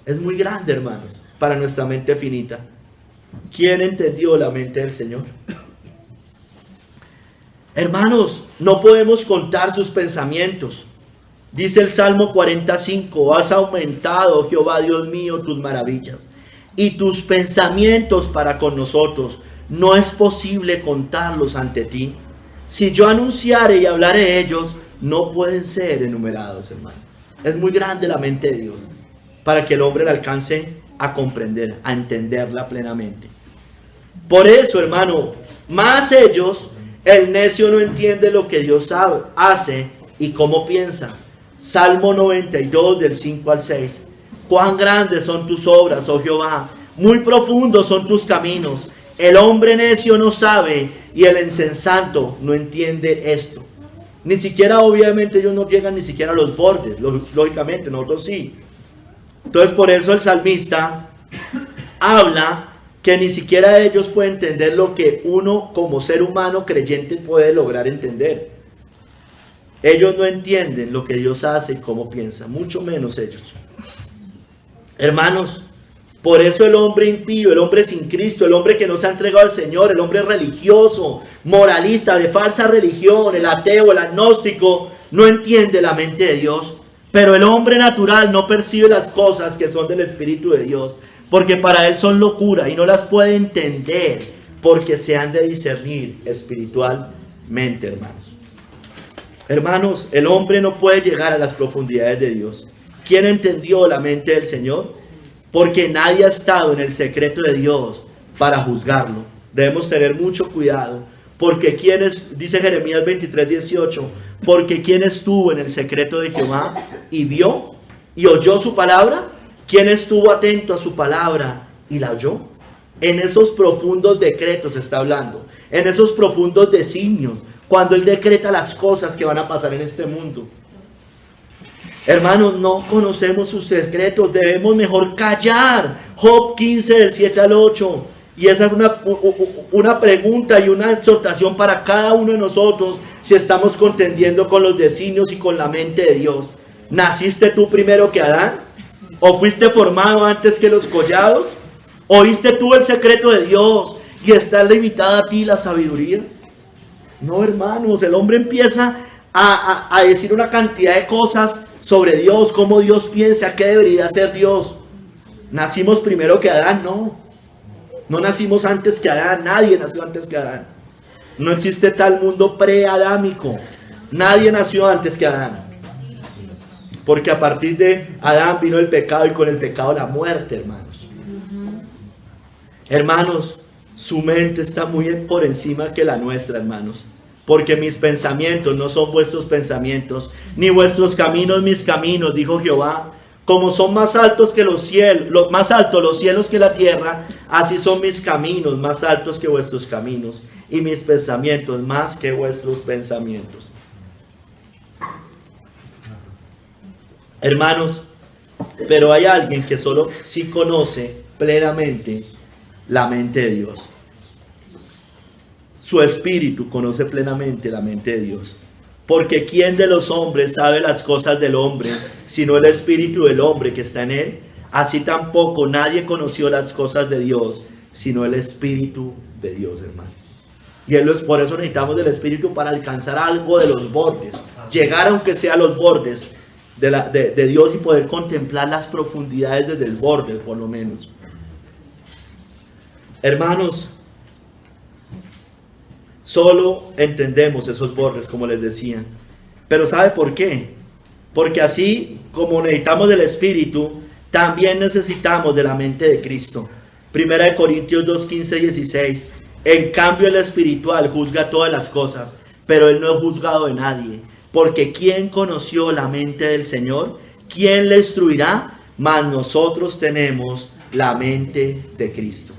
Es muy grande, hermanos, para nuestra mente finita. ¿Quién entendió la mente del Señor? Hermanos, no podemos contar sus pensamientos. Dice el Salmo 45, has aumentado, Jehová Dios mío, tus maravillas y tus pensamientos para con nosotros. No es posible contarlos ante ti. Si yo anunciare y hablare de ellos, no pueden ser enumerados, hermanos. Es muy grande la mente de Dios para que el hombre la alcance a comprender, a entenderla plenamente. Por eso, hermano, más ellos, el necio no entiende lo que Dios sabe, hace y cómo piensa. Salmo 92 del 5 al 6. Cuán grandes son tus obras, oh Jehová, muy profundos son tus caminos. El hombre necio no sabe y el insensato no entiende esto. Ni siquiera, obviamente, ellos no llegan ni siquiera a los bordes, lógicamente, nosotros sí. Entonces, por eso el salmista habla que ni siquiera ellos pueden entender lo que uno como ser humano creyente puede lograr entender. Ellos no entienden lo que Dios hace y cómo piensa, mucho menos ellos. Hermanos, por eso el hombre impío, el hombre sin Cristo, el hombre que no se ha entregado al Señor, el hombre religioso, moralista, de falsa religión, el ateo, el agnóstico, no entiende la mente de Dios. Pero el hombre natural no percibe las cosas que son del Espíritu de Dios, porque para él son locura y no las puede entender, porque se han de discernir espiritualmente, hermanos. Hermanos, el hombre no puede llegar a las profundidades de Dios. ¿Quién entendió la mente del Señor? Porque nadie ha estado en el secreto de Dios para juzgarlo. Debemos tener mucho cuidado, porque ¿quién es? Dice Jeremías 23:18, porque ¿quién estuvo en el secreto de Jehová y vio y oyó su palabra? ¿Quién estuvo atento a su palabra y la oyó? En esos profundos decretos está hablando, en esos profundos designios, cuando Él decreta las cosas que van a pasar en este mundo. Hermanos, no conocemos sus secretos, debemos mejor callar. Job 15 del 7 al 8. Y esa es una pregunta y una exhortación para cada uno de nosotros, si estamos contendiendo con los designios y con la mente de Dios. ¿Naciste tú primero que Adán? ¿O fuiste formado antes que los collados? ¿Oíste tú el secreto de Dios y está limitada a ti la sabiduría? No, hermanos, el hombre empieza a decir una cantidad de cosas sobre Dios, cómo Dios piensa, qué debería ser Dios. ¿Nacimos primero que Adán? No nacimos antes que Adán, nadie nació antes que Adán. No existe tal mundo pre-adámico, nadie nació antes que Adán. Porque a partir de Adán vino el pecado y con el pecado la muerte, hermanos. Hermanos, su mente está muy por encima que la nuestra, hermanos. Porque mis pensamientos no son vuestros pensamientos, ni vuestros caminos mis caminos, dijo Jehová. Como son más altos que los cielos, más altos los cielos que la tierra, así son mis caminos más altos que vuestros caminos, y mis pensamientos más que vuestros pensamientos. Hermanos, pero hay alguien que solo sí conoce plenamente la mente de Dios. Su espíritu conoce plenamente la mente de Dios. Porque ¿quién de los hombres sabe las cosas del hombre, sino el espíritu del hombre que está en él? Así tampoco nadie conoció las cosas de Dios, sino el espíritu de Dios, hermano. Y por eso necesitamos del espíritu para alcanzar algo de los bordes. Llegar aunque sea a los bordes de Dios y poder contemplar las profundidades desde el borde, por lo menos. Hermanos, solo entendemos esos bordes, como les decía. Pero ¿sabe por qué? Porque así como necesitamos del Espíritu, también necesitamos de la mente de Cristo. 1 Corintios 2, 15 y 16. En cambio el espiritual juzga todas las cosas, pero él no es juzgado de nadie. Porque ¿quién conoció la mente del Señor? ¿Quién le instruirá? Mas nosotros tenemos la mente de Cristo.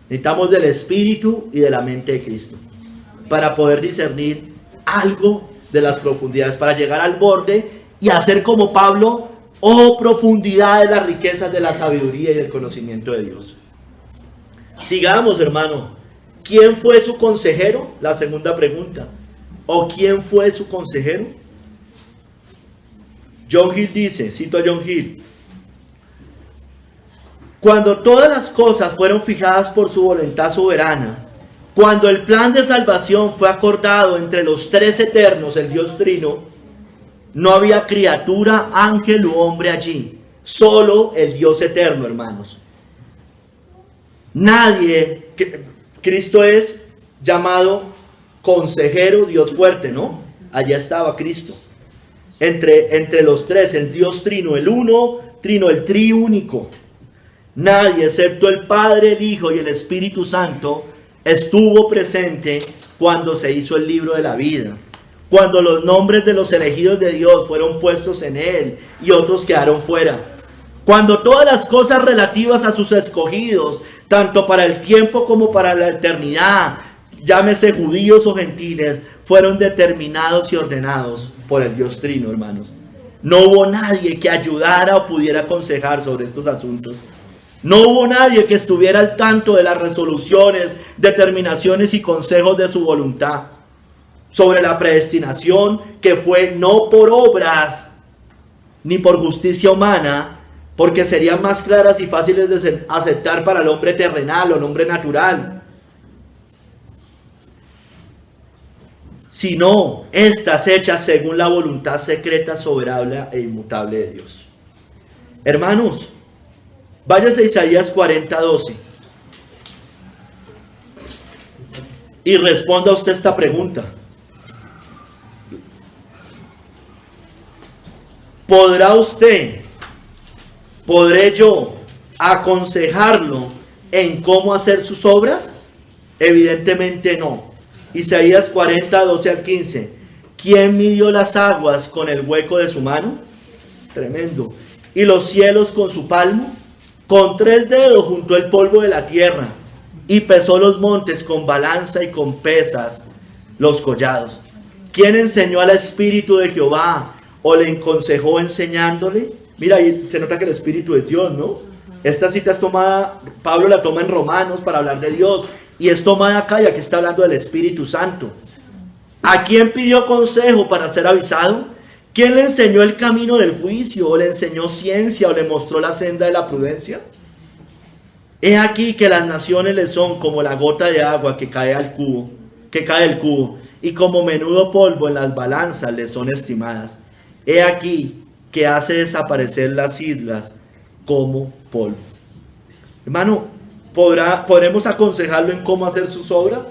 Necesitamos del Espíritu y de la mente de Cristo para poder discernir algo de las profundidades, para llegar al borde y hacer como Pablo, Oh, profundidad de las riquezas de la sabiduría y del conocimiento de Dios. Sigamos, hermano. ¿Quién fue su consejero? La segunda pregunta. ¿O quién fue su consejero? John Hill dice, cito a John Hill: cuando todas las cosas fueron fijadas por su voluntad soberana, cuando el plan de salvación fue acordado entre los tres eternos, el Dios Trino, no había criatura, ángel u hombre allí, solo el Dios eterno, hermanos. Nadie, Cristo es llamado consejero, Dios fuerte, ¿no? Allá estaba Cristo. Entre los tres, el Dios Trino, el uno, Trino, el triúnico. Nadie, excepto el Padre, el Hijo y el Espíritu Santo, estuvo presente cuando se hizo el libro de la vida, cuando los nombres de los elegidos de Dios fueron puestos en él y otros quedaron fuera, cuando todas las cosas relativas a sus escogidos, tanto para el tiempo como para la eternidad, llámese judíos o gentiles, fueron determinados y ordenados por el Dios Trino, hermanos. No hubo nadie que ayudara o pudiera aconsejar sobre estos asuntos. No hubo nadie que estuviera al tanto de las resoluciones, determinaciones y consejos de su voluntad sobre la predestinación, que fue no por obras ni por justicia humana, porque serían más claras y fáciles de aceptar para el hombre terrenal o el hombre natural, sino estas hechas según la voluntad secreta, soberana e inmutable de Dios. Hermanos, váyase a Isaías 40:12 y responda usted esta pregunta. ¿Podré yo aconsejarlo en cómo hacer sus obras? Evidentemente no. Isaías 40:12-15. ¿Quién midió las aguas con el hueco de su mano? Tremendo. ¿Y los cielos con su palmo? Con 3 dedos juntó el polvo de la tierra y pesó los montes con balanza y con pesas los collados. ¿Quién enseñó al Espíritu de Jehová o le aconsejó enseñándole? Mira, ahí se nota que el Espíritu es Dios, ¿no? Esta cita es tomada, Pablo la toma en Romanos para hablar de Dios, y es tomada acá, y aquí está hablando del Espíritu Santo. ¿A quién pidió consejo para ser avisado? ¿Quién le enseñó el camino del juicio, o le enseñó ciencia, o le mostró la senda de la prudencia? He aquí que las naciones le son como la gota de agua que cae del cubo, y como menudo polvo en las balanzas le son estimadas. He aquí que hace desaparecer las islas como polvo. Hermano, ¿podremos aconsejarlo en cómo hacer sus obras?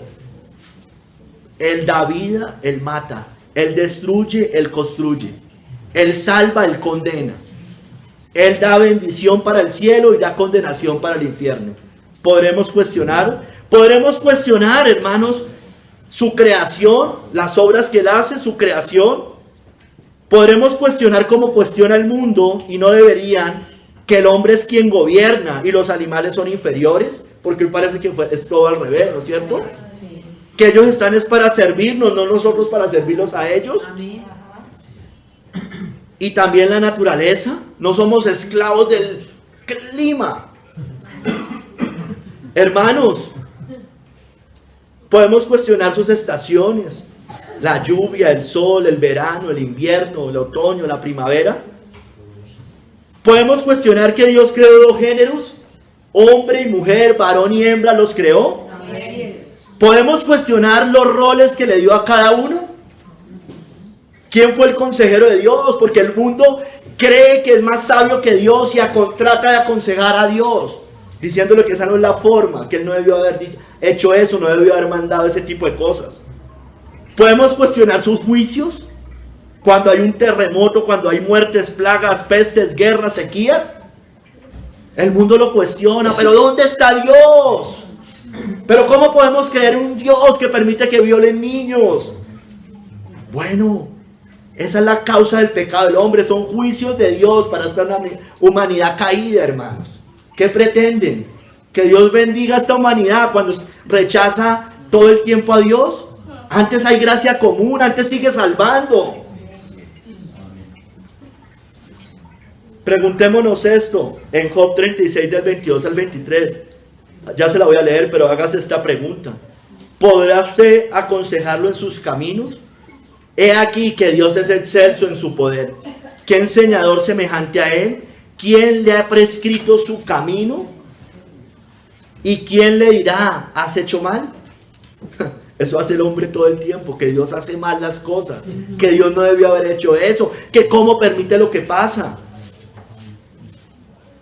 Él da vida, Él mata. Él destruye, Él construye. Él salva, Él condena. Él da bendición para el cielo y da condenación para el infierno. ¿Podremos cuestionar, hermanos, su creación, las obras que Él hace, su creación? Podremos cuestionar cómo cuestiona el mundo, y no deberían, que el hombre es quien gobierna y los animales son inferiores, porque parece que es todo al revés, ¿no es cierto? Que ellos están es para servirnos, no nosotros para servirlos a ellos. Amén. Y también la naturaleza, no somos esclavos del clima. Hermanos, podemos cuestionar sus estaciones, la lluvia, el sol, el verano, el invierno, el otoño, la primavera. Podemos cuestionar que Dios creó 2 géneros, hombre y mujer, varón y hembra los creó. Podemos cuestionar los roles que le dio a cada uno. ¿Quién fue el consejero de Dios? Porque el mundo cree que es más sabio que Dios y trata de aconsejar a Dios, diciéndole que esa no es la forma, que Él no debió haber hecho eso, no debió haber mandado ese tipo de cosas. Podemos cuestionar sus juicios cuando hay un terremoto, cuando hay muertes, plagas, pestes, guerras, sequías. El mundo lo cuestiona, pero ¿dónde está Dios? Pero ¿cómo podemos creer un Dios que permite que violen niños? Bueno, esa es la causa del pecado del hombre, son juicios de Dios para esta humanidad caída, hermanos. ¿Qué pretenden? ¿Que Dios bendiga a esta humanidad cuando rechaza todo el tiempo a Dios? Antes hay gracia común, antes sigue salvando. Preguntémonos esto en Job 36 del 22 al 23. Ya se la voy a leer, pero hágase esta pregunta. ¿Podrá usted aconsejarlo en sus caminos? He aquí que Dios es excelso en su poder. ¿Qué enseñador semejante a él? ¿Quién le ha prescrito su camino? ¿Y quién le dirá, has hecho mal? Eso hace el hombre todo el tiempo, que Dios hace mal las cosas, que Dios no debió haber hecho eso, que cómo permite lo que pasa.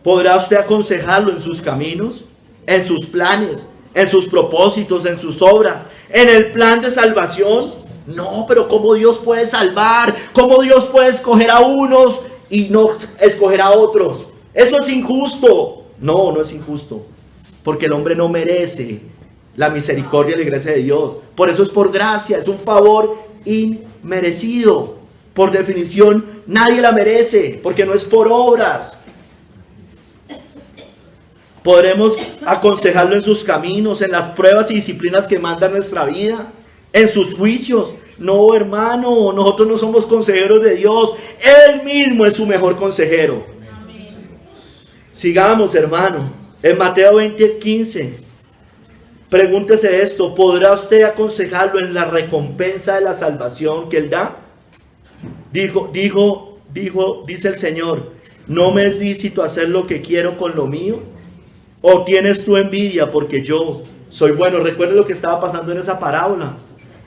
¿Podrá usted aconsejarlo en sus caminos, en sus planes, en sus propósitos, en sus obras, en el plan de salvación? No, pero ¿cómo Dios puede salvar? ¿Cómo Dios puede escoger a unos y no escoger a otros? Eso es injusto. No, no es injusto, porque el hombre no merece la misericordia de la gracia de Dios. Por eso es por gracia, es un favor inmerecido. Por definición, nadie la merece, porque no es por obras. Podremos aconsejarlo en sus caminos, en las pruebas y disciplinas que manda nuestra vida, en sus juicios. No, hermano, nosotros no somos consejeros de Dios. Él mismo es su mejor consejero. Sigamos, hermano. En Mateo 20:15, pregúntese esto: ¿podrá usted aconsejarlo en la recompensa de la salvación que Él da? Dice el Señor: ¿no me es lícito hacer lo que quiero con lo mío? ¿O tienes tú envidia porque yo soy bueno? Recuerde lo que estaba pasando en esa parábola.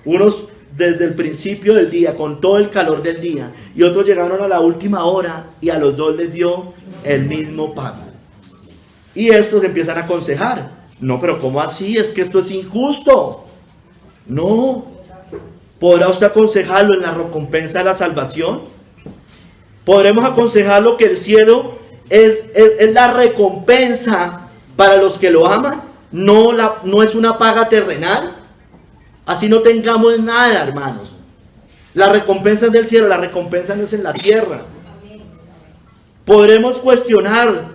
Unos desde el principio del día, con todo el calor del día, y otros llegaron a la última hora y a los dos les dio el mismo pago. Y estos empiezan a aconsejar: no, pero ¿cómo así? Es que esto es injusto. No. ¿Podrá usted aconsejarlo en la recompensa de la salvación? ¿Podremos aconsejarlo que el cielo es la recompensa para los que lo aman? No es una paga terrenal. Así no tengamos nada, hermanos. La recompensa es del cielo, la recompensa no es en la tierra. Podremos cuestionar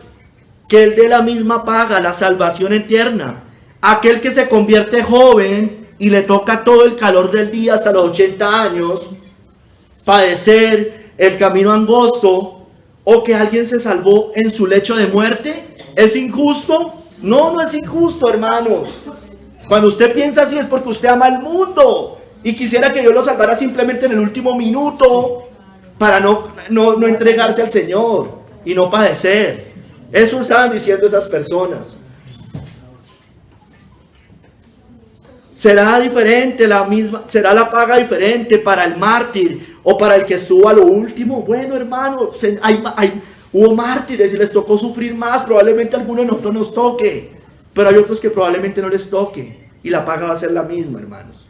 que Él dé la misma paga, la salvación eterna. Aquel que se convierte joven y le toca todo el calor del día hasta los 80 años, padecer el camino angosto, o que alguien se salvó en su lecho de muerte, ¿es injusto? No, no es injusto, hermanos. Cuando usted piensa así es porque usted ama al mundo y quisiera que Dios lo salvara simplemente en el último minuto para no entregarse al Señor y no padecer. Eso estaban diciendo esas personas. Será diferente será la paga diferente para el mártir o para el que estuvo a lo último. Bueno, hermano, hubo mártires y les tocó sufrir más. Probablemente a algunos de nosotros nos toque, pero hay otros que probablemente no les toque, y la paga va a ser la misma, hermanos.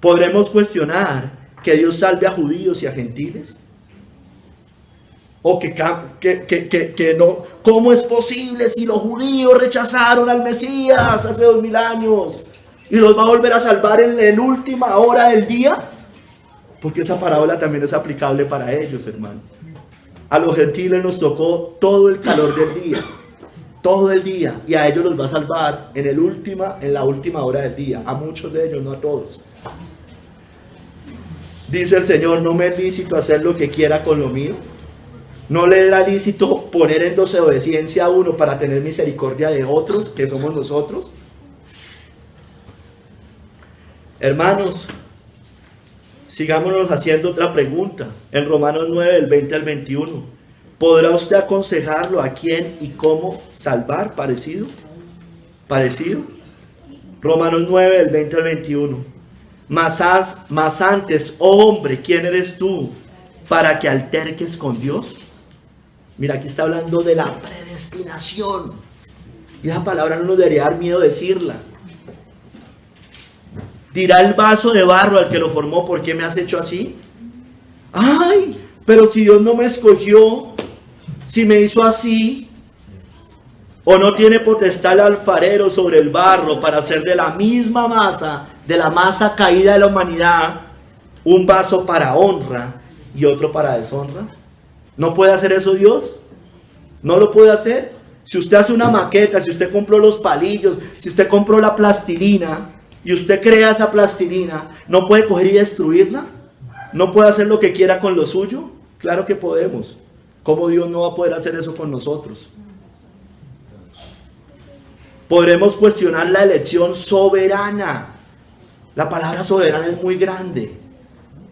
¿Podremos cuestionar que Dios salve a judíos y a gentiles? ¿O que no? ¿Cómo es posible si los judíos rechazaron al Mesías hace 2000 años y los va a volver a salvar en la última hora del día? Porque esa parábola también es aplicable para ellos, hermano. A los gentiles nos tocó todo el calor del día, todo el día, y a ellos los va a salvar en la última hora del día. A muchos de ellos, no a todos. Dice el Señor: ¿no me es lícito hacer lo que quiera con lo mío? ¿No le era lícito poner en desobediencia a uno para tener misericordia de otros, que somos nosotros? Hermanos, sigámonos haciendo otra pregunta. En Romanos 9, del 20 al 21. ¿Podrá usted aconsejarlo a quién y cómo salvar? ¿Parecido? Romanos 9, del 20 al 21. Mas antes, oh hombre, ¿quién eres tú para que alterques con Dios? Mira, aquí está hablando de la predestinación. Y esa palabra no nos debería dar miedo decirla. Dirá el vaso de barro al que lo formó: ¿por qué me has hecho así? Ay, pero si Dios no me escogió, si me hizo así. ¿O no tiene potestad el alfarero sobre el barro para hacer de la misma masa, de la masa caída de la humanidad, un vaso para honra y otro para deshonra? ¿No puede hacer eso Dios? ¿No lo puede hacer? Si usted hace una maqueta, si usted compró los palillos, si usted compró la plastilina y usted crea esa plastilina, ¿no puede coger y destruirla? ¿No puede hacer lo que quiera con lo suyo? Claro que podemos. ¿Cómo Dios no va a poder hacer eso con nosotros? Podremos cuestionar la elección soberana. La palabra soberana es muy grande.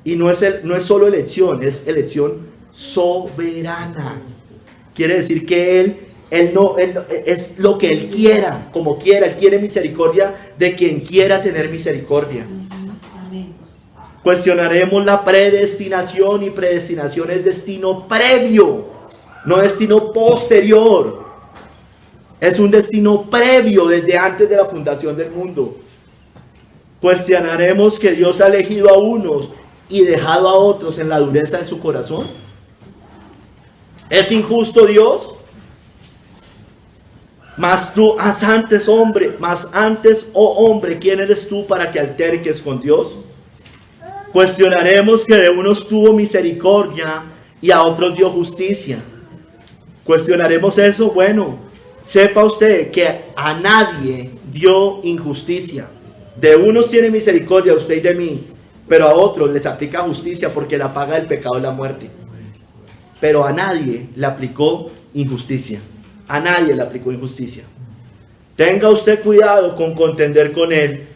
Y no es solo elección, es elección soberana. Quiere decir que Él es lo que Él quiera, como quiera. Él quiere misericordia de quien quiera tener misericordia. Cuestionaremos la predestinación, y predestinación es destino previo, no destino posterior. Es un destino previo desde antes de la fundación del mundo. Cuestionaremos que Dios ha elegido a unos y dejado a otros en la dureza de su corazón. ¿Es injusto Dios? Mas tú, antes, oh hombre, ¿quién eres tú para que alterques con Dios? Cuestionaremos que de unos tuvo misericordia y a otros dio justicia. Cuestionaremos eso. Bueno, sepa usted que a nadie dio injusticia. De unos tiene misericordia, usted y de mí, pero a otros les aplica justicia, porque la paga del pecado es la muerte. Pero a nadie le aplicó injusticia. A nadie le aplicó injusticia. Tenga usted cuidado con contender con Él,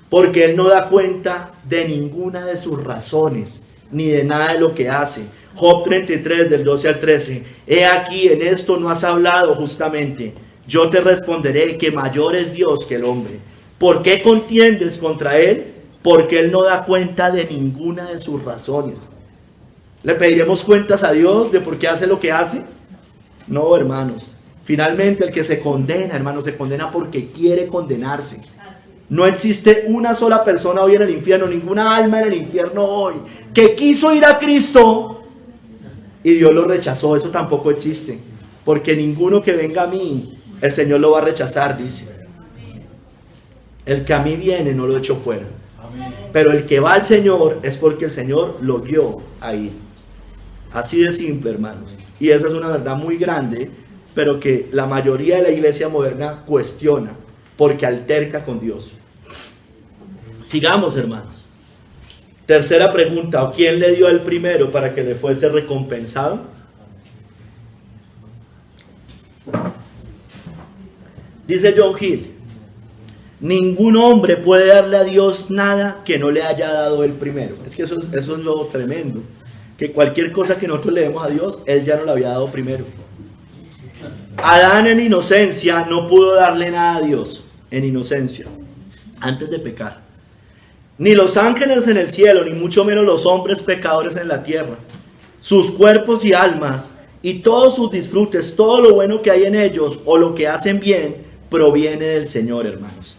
porque Él no da cuenta de ninguna de sus razones, ni de nada de lo que hace. Job 33, del 12 al 13. He aquí, en esto no has hablado justamente. Yo te responderé que mayor es Dios que el hombre. ¿Por qué contiendes contra Él? Porque Él no da cuenta de ninguna de sus razones. ¿Le pediremos cuentas a Dios de por qué hace lo que hace? No, hermanos. Finalmente, el que se condena, hermanos, se condena porque quiere condenarse. No existe una sola persona hoy en el infierno, ninguna alma en el infierno hoy, que quiso ir a Cristo y Dios lo rechazó. Eso tampoco existe. Porque ninguno que venga a mí, el Señor lo va a rechazar, dice. El que a mí viene no lo echo fuera. Pero el que va al Señor es porque el Señor lo guió ahí. Así de simple, hermanos. Y esa es una verdad muy grande, pero que la mayoría de la iglesia moderna cuestiona, porque alterca con Dios. Sigamos, hermanos. Tercera pregunta: ¿quién le dio el primero para que le fuese recompensado? Dice John Hill: ningún hombre puede darle a Dios nada que no le haya dado el primero. Es que eso es lo tremendo, que cualquier cosa que nosotros le demos a Dios, Él ya nos la había dado primero. Adán en inocencia no pudo darle nada a Dios, en inocencia, antes de pecar. Ni los ángeles en el cielo, ni mucho menos los hombres pecadores en la tierra. Sus cuerpos y almas y todos sus disfrutes, todo lo bueno que hay en ellos o lo que hacen bien, proviene del Señor, hermanos.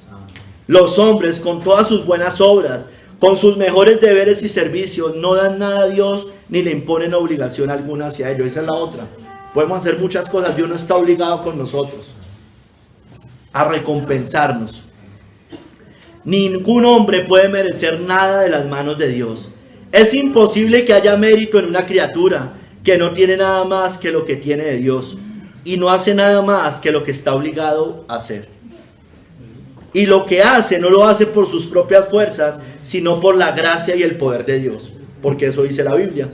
Los hombres, con todas sus buenas obras, con sus mejores deberes y servicios, no dan nada a Dios ni le imponen obligación alguna hacia ellos. Esa es la otra. Podemos hacer muchas cosas. Dios no está obligado con nosotros a recompensarnos. Ningún hombre puede merecer nada de las manos de Dios. Es imposible que haya mérito en una criatura que no tiene nada más que lo que tiene de Dios y no hace nada más que lo que está obligado a hacer. Y lo que hace no lo hace por sus propias fuerzas, sino por la gracia y el poder de Dios, porque eso dice la Biblia.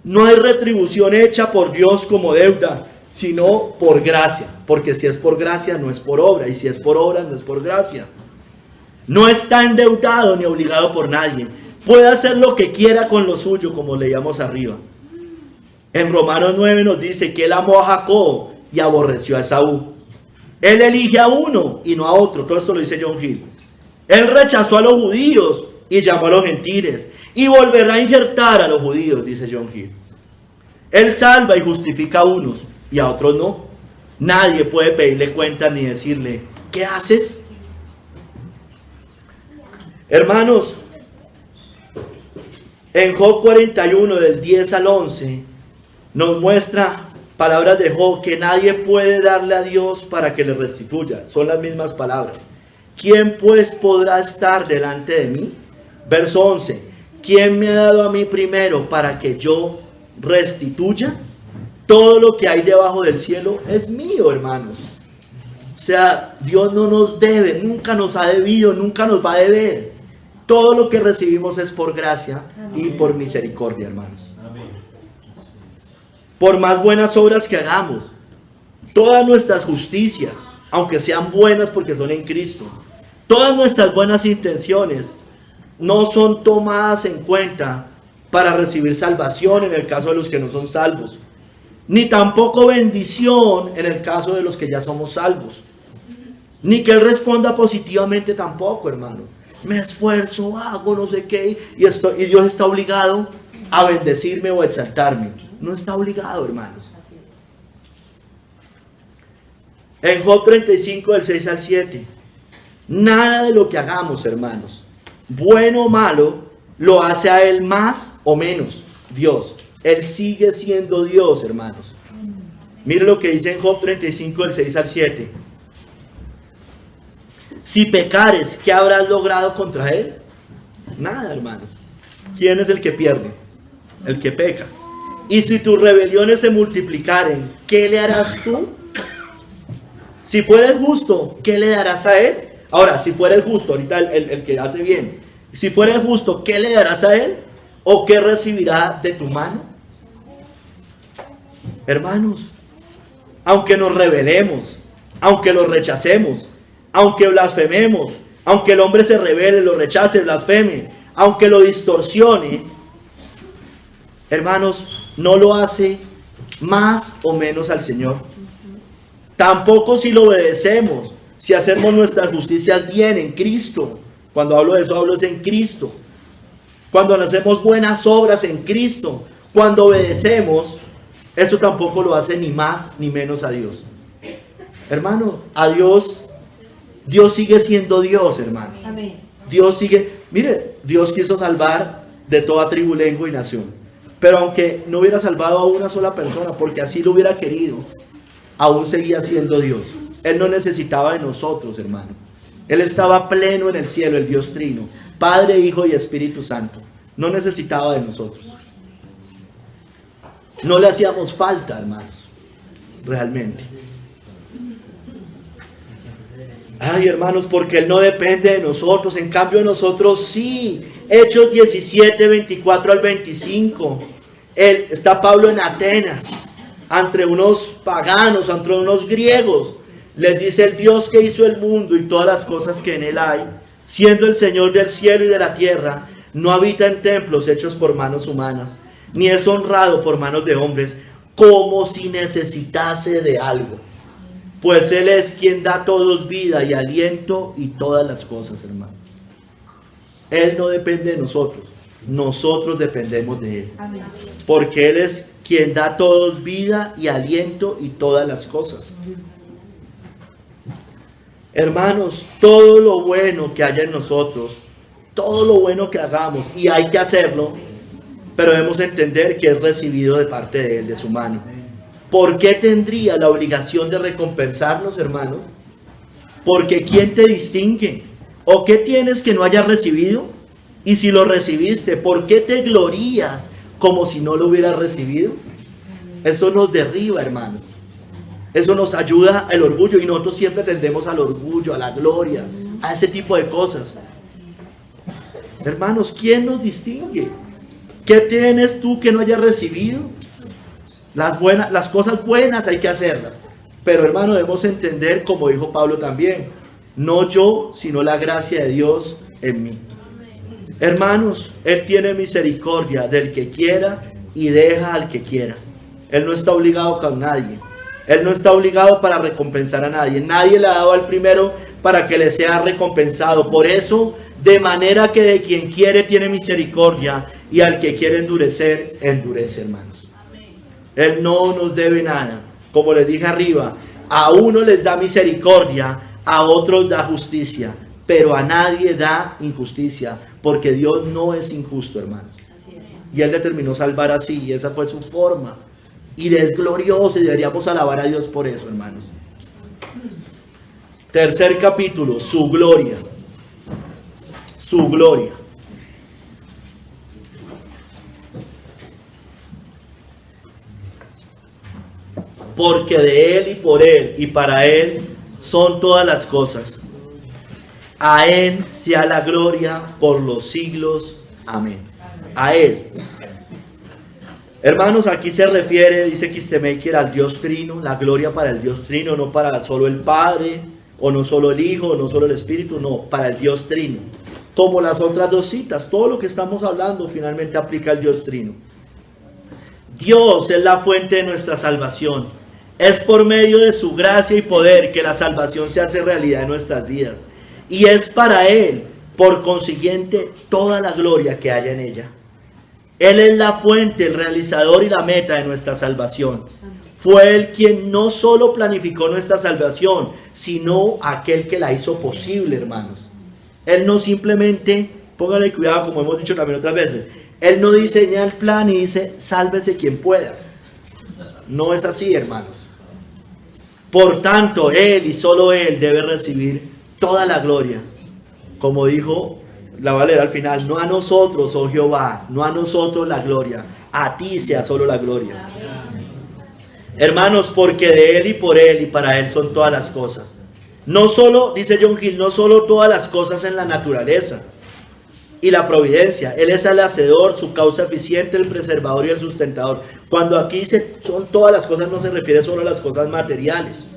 No hay retribución hecha por Dios como deuda, sino por gracia, porque si es por gracia no es por obra, y si es por obra no es por gracia. No está endeudado ni obligado por nadie, puede hacer lo que quiera con lo suyo, como leíamos arriba. En Romanos 9 nos dice que Él amó a Jacob y aborreció a Esaú. Él elige a uno y no a otro. Todo esto lo dice John Hill. Él rechazó a los judíos y llamó a los gentiles, y volverá a injertar a los judíos, dice John Hill. Él salva y justifica a unos y a otros no. Nadie puede pedirle cuentas ni decirle: ¿qué haces? Hermanos, en Job 41 del 10 al 11 nos muestra palabras de Job, que nadie puede darle a Dios para que le restituya. Son las mismas palabras. ¿Quién pues podrá estar delante de mí? Verso 11. ¿Quién me ha dado a mí primero para que yo restituya? Todo lo que hay debajo del cielo es mío, hermanos. O sea, Dios no nos debe, nunca nos ha debido, nunca nos va a deber. Todo lo que recibimos es por gracia y por misericordia, hermanos. por más buenas obras que hagamos, todas nuestras justicias, aunque sean buenas porque son en Cristo, todas nuestras buenas intenciones no son tomadas en cuenta para recibir salvación en el caso de los que no son salvos, ni tampoco bendición en el caso de los que ya somos salvos, ni que Él responda positivamente tampoco, hermano. Me esfuerzo, hago no sé qué, y Dios está obligado a bendecirme o a exaltarme. No está obligado, hermanos. En Job 35, del 6 al 7, nada de lo que hagamos, hermanos, bueno o malo, lo hace a Él más o menos Dios. Él sigue siendo Dios, hermanos. Mire lo que dice en Job 35, del 6 al 7. Si pecares, ¿qué habrás logrado contra Él? Nada, hermanos. ¿Quién es el que pierde? El que peca. Y si tus rebeliones se multiplicaren, ¿qué le harás tú? Si fueres justo, ¿qué le darás a Él? Ahora, si fueres justo, ahorita el que hace bien, si fueres justo, ¿qué le darás a Él? ¿O qué recibirá de tu mano? Hermanos, aunque nos rebelemos, aunque lo rechacemos, aunque blasfememos, aunque el hombre se rebele, lo rechace, blasfeme, aunque lo distorsione, hermanos, no lo hace más o menos al Señor. Tampoco si lo obedecemos, si hacemos nuestras justicias bien en Cristo. Cuando hablo de eso, hablo es en Cristo. Cuando hacemos buenas obras en Cristo, cuando obedecemos, eso tampoco lo hace ni más ni menos a Dios. Hermano, a Dios sigue siendo Dios, hermano. Amén. Dios sigue, mire, Dios quiso salvar de toda tribu, lengua y nación. Pero aunque no hubiera salvado a una sola persona, porque así lo hubiera querido, aún seguía siendo Dios. Él no necesitaba de nosotros, hermano. Él estaba pleno en el cielo, el Dios Trino, Padre, Hijo y Espíritu Santo. No necesitaba de nosotros. No le hacíamos falta, hermanos, realmente. Ay, hermanos, porque Él no depende de nosotros. En cambio, nosotros sí. Hechos 17, 24 al 25. Está Pablo en Atenas, entre unos paganos, entre unos griegos. Les dice: el Dios que hizo el mundo y todas las cosas que en él hay, siendo el Señor del cielo y de la tierra, no habita en templos hechos por manos humanas, ni es honrado por manos de hombres, como si necesitase de algo. Pues Él es quien da a todos vida y aliento y todas las cosas, hermano. Él no depende de nosotros, nosotros dependemos de Él. Amén. Porque Él es quien da a todos vida y aliento y todas las cosas. Hermanos, todo lo bueno que haya en nosotros, todo lo bueno que hagamos, y hay que hacerlo, pero debemos entender que es recibido de parte de Él, de su mano. ¿Por qué tendría la obligación de recompensarnos, hermano? Porque ¿quién te distingue? ¿O qué tienes que no hayas recibido? Y si lo recibiste, ¿por qué te glorías como si no lo hubieras recibido? Eso nos derriba, hermanos. Eso nos ayuda al orgullo, y nosotros siempre tendemos al orgullo, a la gloria, a ese tipo de cosas. Hermanos, ¿quién nos distingue? ¿Qué tienes tú que no hayas recibido? Las cosas buenas hay que hacerlas. Pero, hermano, debemos entender, como dijo Pablo también, no yo, sino la gracia de Dios en mí. Hermanos, Él tiene misericordia del que quiera y deja al que quiera. Él no está obligado con nadie. Él no está obligado para recompensar a nadie. Nadie le ha dado al primero para que le sea recompensado. Por eso, de manera que de quien quiere tiene misericordia, y al que quiere endurecer, endurece, hermanos. Él no nos debe nada. Como les dije arriba, a uno les da misericordia, a otros da justicia, pero a nadie da injusticia, porque Dios no es injusto, hermanos. Y Él determinó salvar así, y esa fue su forma. Y es glorioso, y deberíamos alabar a Dios por eso, hermanos. Tercer capítulo, su gloria. Su gloria. Porque de Él y por Él y para Él son todas las cosas. A Él sea la gloria por los siglos. Amén. A Él. Hermanos, aquí se refiere, dice Kistemaker, al Dios Trino, la gloria para el Dios Trino, no para solo el Padre, o no solo el Hijo, o no solo el Espíritu, no, para el Dios Trino. Como las otras dos citas, todo lo que estamos hablando finalmente aplica al Dios Trino. Dios es la fuente de nuestra salvación. Es por medio de su gracia y poder que la salvación se hace realidad en nuestras vidas. Y es para Él, por consiguiente, toda la gloria que haya en ella. Él es la fuente, el realizador y la meta de nuestra salvación. Fue Él quien no solo planificó nuestra salvación, sino aquel que la hizo posible, hermanos. Él no simplemente, póngale cuidado como hemos dicho también otras veces, Él no diseña el plan y dice, sálvese quien pueda. No es así, hermanos. Por tanto, Él y solo Él debe recibir toda la gloria. Como dijo la Valera al final, no a nosotros, oh Jehová, no a nosotros la gloria, a ti sea solo la gloria. Hermanos, porque de Él y por Él y para Él son todas las cosas. No solo, dice John Gill, no solo todas las cosas en la naturaleza y la providencia. Él es el hacedor, su causa eficiente, el preservador y el sustentador. Cuando aquí dice son todas las cosas, no se refiere solo a las cosas materiales.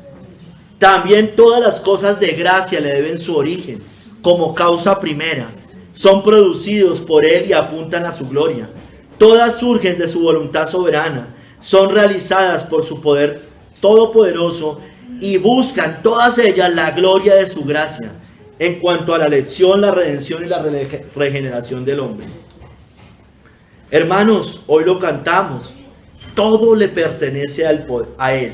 También todas las cosas de gracia le deben su origen, como causa primera. Son producidos por Él y apuntan a su gloria. Todas surgen de su voluntad soberana. Son realizadas por su poder todopoderoso y buscan todas ellas la gloria de su gracia en cuanto a la elección, la redención y la regeneración del hombre. Hermanos, hoy lo cantamos, todo le pertenece a Él.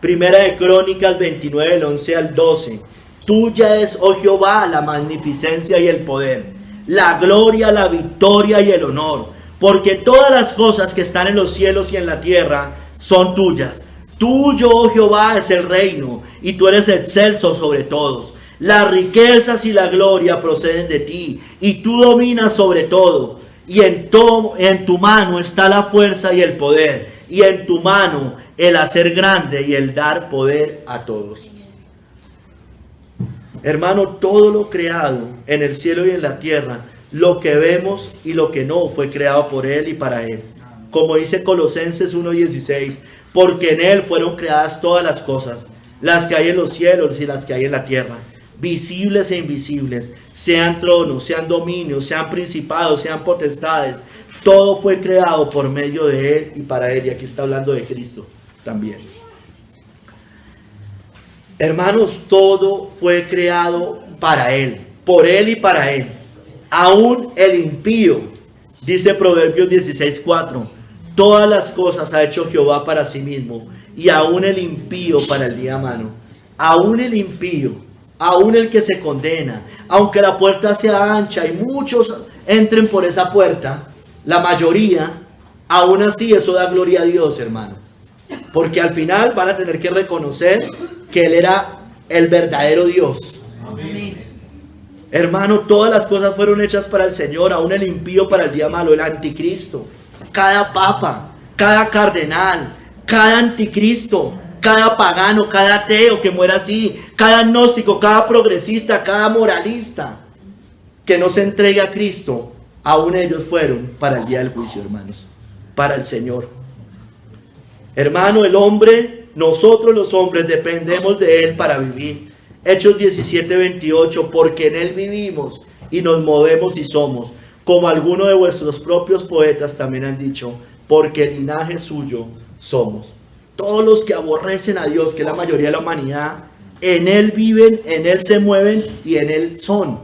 Primera de Crónicas 29, del 11 al 12. Tuya es, oh Jehová, la magnificencia y el poder, la gloria, la victoria y el honor, porque todas las cosas que están en los cielos y en la tierra son tuyas. Tuyo, oh Jehová, es el reino, y tú eres excelso sobre todos. Las riquezas y la gloria proceden de ti, y tú dominas sobre todo. Y en tu mano está la fuerza y el poder, y en tu mano el hacer grande y el dar poder a todos. Hermano, todo lo creado en el cielo y en la tierra, lo que vemos y lo que no, fue creado por Él y para Él. Como dice Colosenses 1:16, porque en Él fueron creadas todas las cosas, las que hay en los cielos y las que hay en la tierra, visibles e invisibles, sean tronos, sean dominios, sean principados, sean potestades. Todo fue creado por medio de Él y para Él. Y aquí está hablando de Cristo también. Hermanos, todo fue creado para Él, por Él y para Él. Aún el impío, dice Proverbios 16:4, todas las cosas ha hecho Jehová para sí mismo, y aún el impío para el día malo. Aún el impío, aún el que se condena, aunque la puerta sea ancha y muchos entren por esa puerta, la mayoría, aún así eso da gloria a Dios, hermano. Porque al final van a tener que reconocer que Él era el verdadero Dios. Amén. Hermano, todas las cosas fueron hechas para el Señor, aún el impío para el día malo, el anticristo, cada papa, cada cardenal, cada anticristo, cada pagano, cada ateo que muera así, cada agnóstico, cada progresista, cada moralista que no se entregue a Cristo, aún ellos fueron para el día del juicio, hermanos, para el Señor. Hermano, el hombre, nosotros los hombres dependemos de Él para vivir. Hechos 17:28, porque en Él vivimos y nos movemos y somos, como algunos de vuestros propios poetas también han dicho, porque el linaje suyo somos. Todos los que aborrecen a Dios, que es la mayoría de la humanidad, en Él viven, en Él se mueven y en Él son.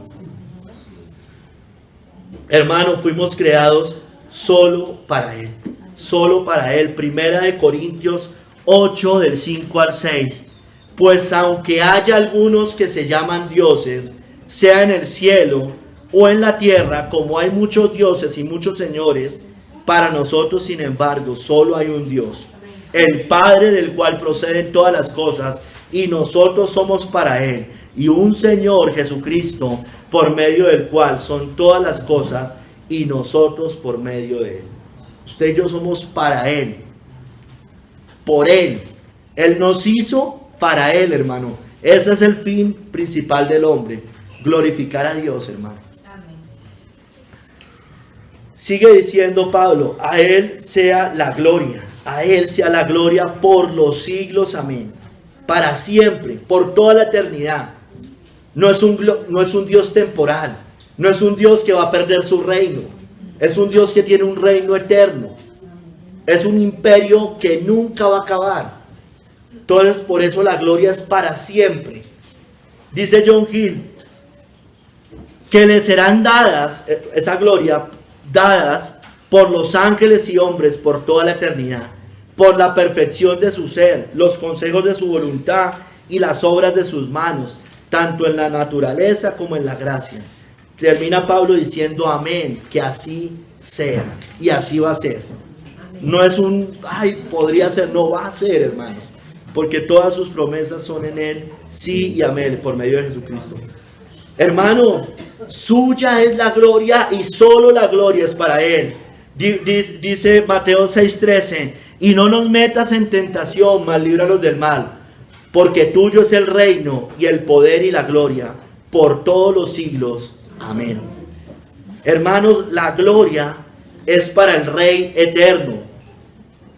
Hermano, fuimos creados solo para Él. Solo para Él. Primera de Corintios 8, del 5 al 6. Pues aunque haya algunos que se llaman dioses, sea en el cielo o en la tierra, como hay muchos dioses y muchos señores, para nosotros, sin embargo, solo hay un Dios, el Padre, del cual proceden todas las cosas, y nosotros somos para Él, y un Señor, Jesucristo, por medio del cual son todas las cosas, y nosotros por medio de Él. Usted y yo somos para Él, por Él. Él nos hizo para Él, hermano. Ese es el fin principal del hombre, glorificar a Dios, hermano. Sigue diciendo Pablo, a Él sea la gloria, a Él sea la gloria por los siglos, amén. Para siempre, por toda la eternidad. No es un Dios temporal, no es un Dios que va a perder su reino, es un Dios que tiene un reino eterno, es un imperio que nunca va a acabar. Entonces por eso la gloria es para siempre. Dice John Hill, que le serán dadas, esa gloria, dadas por los ángeles y hombres por toda la eternidad, por la perfección de su ser, los consejos de su voluntad y las obras de sus manos, tanto en la naturaleza como en la gracia. Termina Pablo diciendo amén, que así sea, y así va a ser. No es podría ser, no va a ser, hermanos, porque todas sus promesas son en Él, sí y amén, por medio de Jesucristo. Hermano, suya es la gloria y solo la gloria es para Él. Dice Mateo 6:13, y no nos metas en tentación, mas líbranos del mal, porque tuyo es el reino y el poder y la gloria por todos los siglos. Amén. Hermanos, la gloria es para el Rey eterno.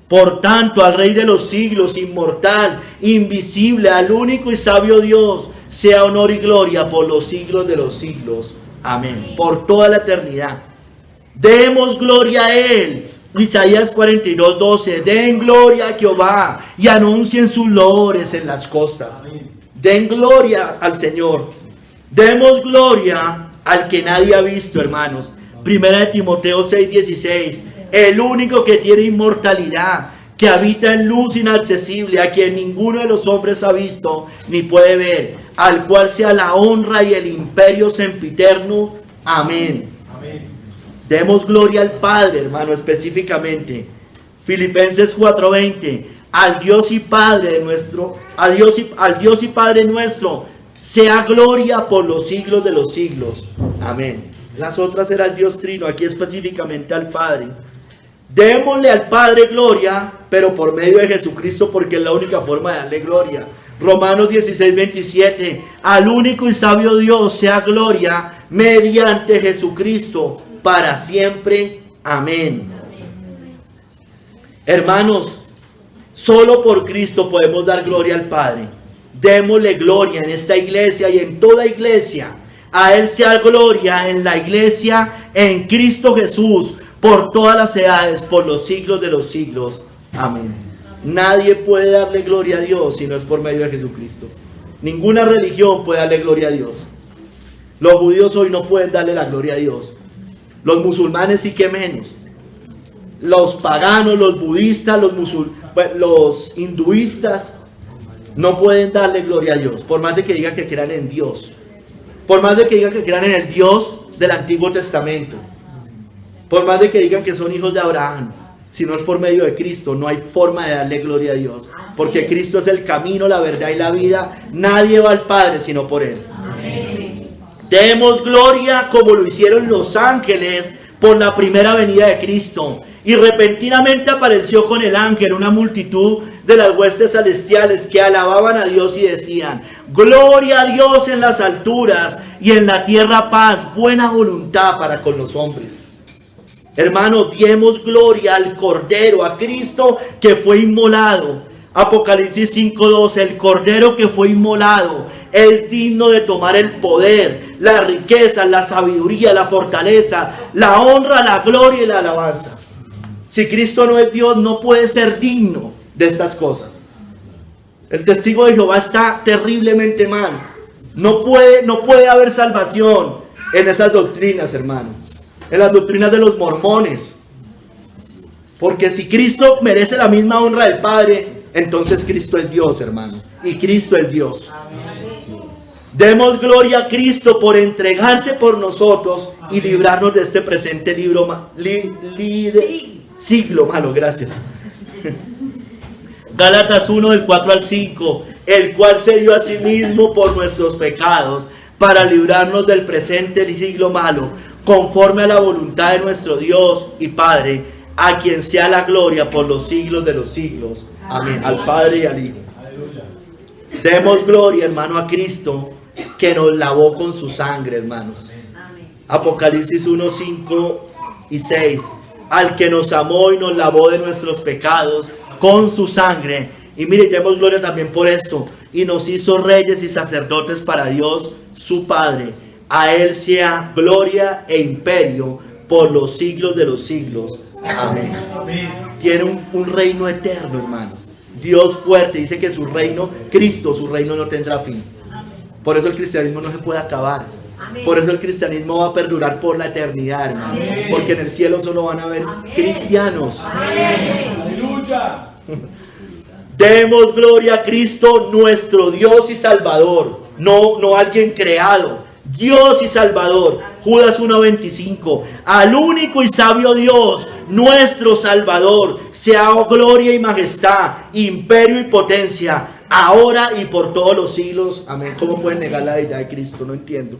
Por tanto, al Rey de los siglos, inmortal, invisible, al único y sabio Dios, sea honor y gloria por los siglos de los siglos. Amén. Por toda la eternidad. Demos gloria a Él. Isaías 42:12. Den gloria a Jehová y anuncien sus loores en las costas. Den gloria al Señor. Demos gloria al que nadie ha visto, hermanos. Primera de Timoteo 6:16. El único que tiene inmortalidad, que habita en luz inaccesible, a quien ninguno de los hombres ha visto ni puede ver, al cual sea la honra y el imperio sempiterno. Amén. Amén. Demos gloria al Padre, hermano, específicamente. Filipenses 4:20. Al Dios y Padre nuestro, al Dios y Padre nuestro, sea gloria por los siglos de los siglos. Amén. Las otras era el Dios Trino, aquí específicamente al Padre. Démosle al Padre gloria, pero por medio de Jesucristo, porque es la única forma de darle gloria. Romanos 16:27. Al único y sabio Dios sea gloria mediante Jesucristo para siempre. Amén. Hermanos, solo por Cristo podemos dar gloria al Padre. Démosle gloria en esta iglesia y en toda iglesia. A Él sea gloria en la iglesia, en Cristo Jesús, por todas las edades, por los siglos de los siglos. Amén. Nadie puede darle gloria a Dios si no es por medio de Jesucristo. Ninguna religión puede darle gloria a Dios. Los judíos hoy no pueden darle la gloria a Dios. Los musulmanes sí que menos. Los paganos, los budistas, los hinduistas no pueden darle gloria a Dios, por más de que digan que crean en Dios. Por más de que digan que crean en el Dios del Antiguo Testamento. Por más de que digan que son hijos de Abraham. Si no es por medio de Cristo, no hay forma de darle gloria a Dios. Porque Cristo es el camino, la verdad y la vida. Nadie va al Padre sino por Él. Amén. Demos gloria como lo hicieron los ángeles por la primera venida de Cristo. Y repentinamente apareció con el ángel una multitud de las huestes celestiales que alababan a Dios y decían: gloria a Dios en las alturas y en la tierra paz, buena voluntad para con los hombres. Hermanos, demos gloria al Cordero, a Cristo que fue inmolado. Apocalipsis 5:12, el Cordero que fue inmolado es digno de tomar el poder, la riqueza, la sabiduría, la fortaleza, la honra, la gloria y la alabanza. Si Cristo no es Dios, no puede ser digno de estas cosas. El testigo de Jehová está terriblemente mal. No puede haber salvación en esas doctrinas, hermano. En las doctrinas de los mormones. Porque si Cristo merece la misma honra del Padre, entonces Cristo es Dios, hermano. Y Cristo es Dios. Demos gloria a Cristo por entregarse por nosotros y librarnos de este presente siglo malo. Gracias. Gálatas 1 del 4 al 5. El cual se dio a sí mismo por nuestros pecados para librarnos del presente siglo malo, conforme a la voluntad de nuestro Dios y Padre, a quien sea la gloria por los siglos de los siglos. Amén. Al Padre y al Hijo. Demos gloria, hermano, a Cristo, que nos lavó con su sangre, hermanos. Apocalipsis 1:5 y 6. Al que nos amó y nos lavó de nuestros pecados con su sangre. Y mire, demos gloria también por esto. Y nos hizo reyes y sacerdotes para Dios su Padre. A Él sea gloria e imperio por los siglos de los siglos. Amén. Tiene un reino eterno, hermano. Dios fuerte, dice que su reino, Cristo, su reino no tendrá fin. Por eso el cristianismo no se puede acabar. Por eso el cristianismo va a perdurar por la eternidad, hermano. Porque en el cielo solo van a haber cristianos. Aleluya. Demos gloria a Cristo, nuestro Dios y Salvador. No alguien creado. Dios y Salvador. Judas 1:25. Al único y sabio Dios, nuestro Salvador, sea gloria y majestad, imperio y potencia, ahora y por todos los siglos. Amén. ¿Cómo pueden negar la deidad de Cristo? No entiendo.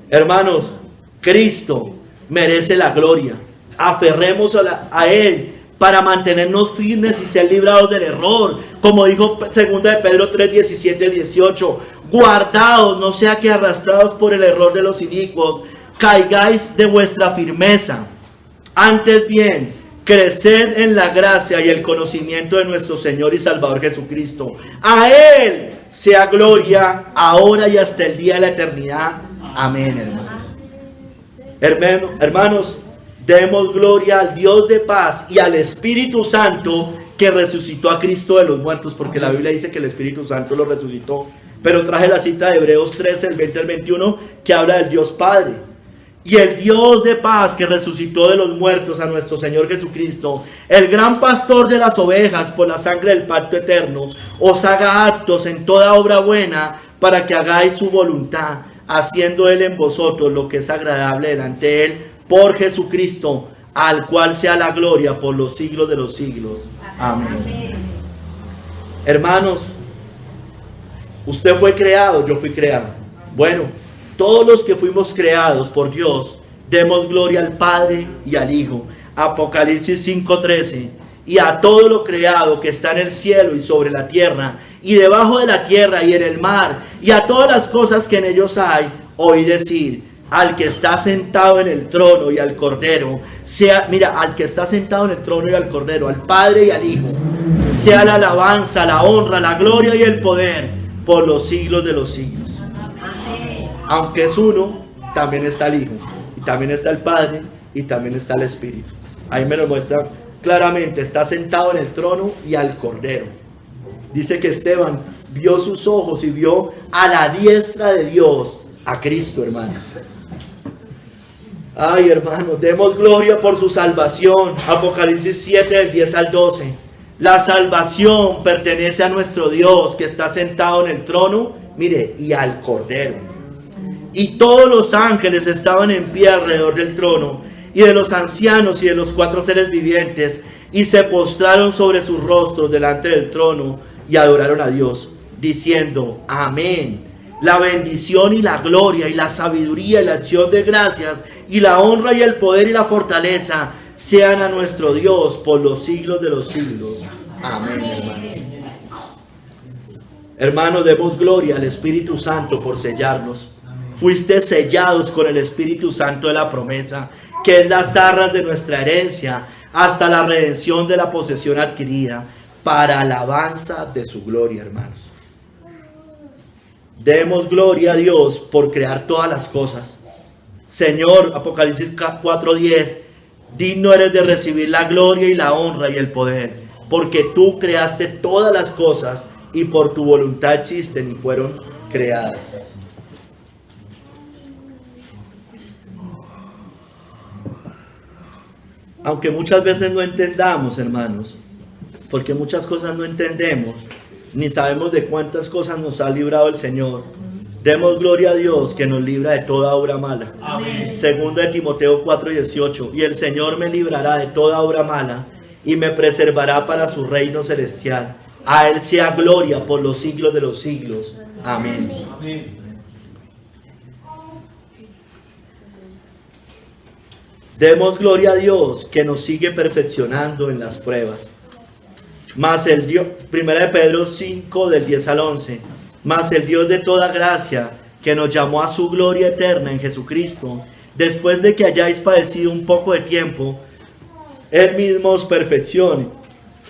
Hermanos, Cristo merece la gloria. Aferremos a Él para mantenernos firmes y ser librados del error. Como dijo 2 de Pedro 3:17-18. Guardaos, no sea que arrastrados por el error de los inicuos, caigáis de vuestra firmeza. Antes bien, creced en la gracia y el conocimiento de nuestro Señor y Salvador Jesucristo. A Él sea gloria, ahora y hasta el día de la eternidad. Amén, hermanos. Hermanos, demos gloria al Dios de paz y al Espíritu Santo que resucitó a Cristo de los muertos, porque la Biblia dice que el Espíritu Santo lo resucitó. Pero traje la cita de Hebreos 13, el 20 al 21, que habla del Dios Padre. Y el Dios de paz que resucitó de los muertos a nuestro Señor Jesucristo, el gran pastor de las ovejas por la sangre del pacto eterno, os haga aptos en toda obra buena para que hagáis su voluntad, haciendo Él en vosotros lo que es agradable delante de Él, por Jesucristo, al cual sea la gloria por los siglos de los siglos. Amén. Hermanos, usted fue creado, yo fui creado. Bueno, todos los que fuimos creados por Dios, demos gloria al Padre y al Hijo. Apocalipsis 5:13. Y a todo lo creado que está en el cielo y sobre la tierra, y debajo de la tierra y en el mar, y a todas las cosas que en ellos hay, oí decir, al que está sentado en el trono y al Cordero, al que está sentado en el trono y al Cordero, al Padre y al Hijo, sea la alabanza, la honra, la gloria y el poder por los siglos de los siglos. Aunque es uno, también está el Hijo, y también está el Padre, y también está el Espíritu. Ahí me lo muestra claramente, está sentado en el trono y al Cordero. Dice que Esteban vio sus ojos y vio a la diestra de Dios a Cristo, hermanos. Ay, hermanos, demos gloria por su salvación. Apocalipsis 7, del 10 al 12. La salvación pertenece a nuestro Dios que está sentado en el trono, mire, y al Cordero. Y todos los ángeles estaban en pie alrededor del trono, y de los ancianos y de los 4 seres vivientes, y se postraron sobre sus rostros delante del trono y adoraron a Dios, diciendo, amén. La bendición y la gloria y la sabiduría y la acción de gracias y la honra y el poder y la fortaleza sean a nuestro Dios por los siglos de los siglos. Amén, hermanos. Hermanos, demos gloria al Espíritu Santo por sellarnos. Fuiste sellados con el Espíritu Santo de la promesa, que es las arras de nuestra herencia, hasta la redención de la posesión adquirida, para alabanza de su gloria, hermanos. Demos gloria a Dios por crear todas las cosas. Señor, Apocalipsis 4:10, digno eres de recibir la gloria y la honra y el poder, porque tú creaste todas las cosas y por tu voluntad existen y fueron creadas. Aunque muchas veces no entendamos, hermanos, porque muchas cosas no entendemos, ni sabemos de cuántas cosas nos ha librado el Señor. Demos gloria a Dios que nos libra de toda obra mala. Amén. Segunda de Timoteo 4:18. Y el Señor me librará de toda obra mala y me preservará para su reino celestial. A Él sea gloria por los siglos de los siglos. Amén. Amén. Demos gloria a Dios que nos sigue perfeccionando en las pruebas. Mas el Dios, 1 de Pedro 5, del 10 al 11. Mas el Dios de toda gracia, que nos llamó a su gloria eterna en Jesucristo, después de que hayáis padecido un poco de tiempo, Él mismo os perfeccione,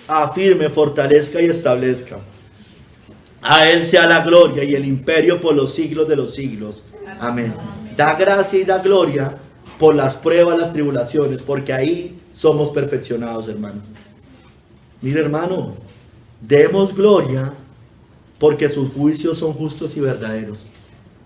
afirme, fortalezca y establezca. A Él sea la gloria y el imperio por los siglos de los siglos. Amén. Da gracia y da gloria por las pruebas, las tribulaciones, porque ahí somos perfeccionados, hermano. Mire, hermano, demos gloria porque sus juicios son justos y verdaderos,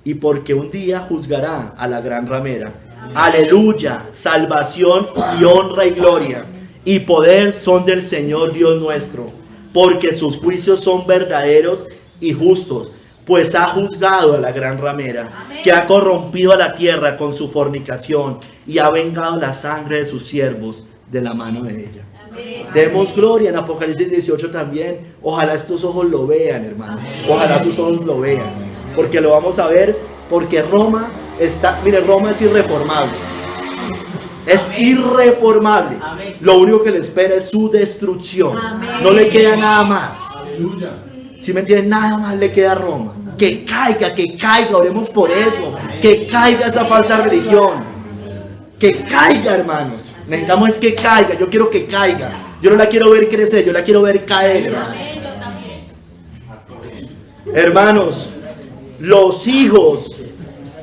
y porque un día juzgará a la gran ramera. Aleluya, salvación y honra y gloria y poder son del Señor Dios nuestro, porque sus juicios son verdaderos y justos, pues ha juzgado a la gran ramera, que ha corrompido a la tierra con su fornicación y ha vengado la sangre de sus siervos de la mano de ella. Demos gloria en Apocalipsis 18 también. Ojalá estos ojos lo vean, hermano. Ojalá sus ojos lo vean, porque lo vamos a ver, porque Roma está, mire, Roma es irreformable. Es irreformable. Lo único que le espera es su destrucción. No le queda nada más. Aleluya. Si me entienden, nada más le queda a Roma. Que caiga, oremos por eso. Que caiga esa falsa religión. Que caiga, hermanos. Necesitamos es que caiga. Yo quiero que caiga. Yo no la quiero ver crecer, yo la quiero ver caer, hermanos. Hermanos, los hijos,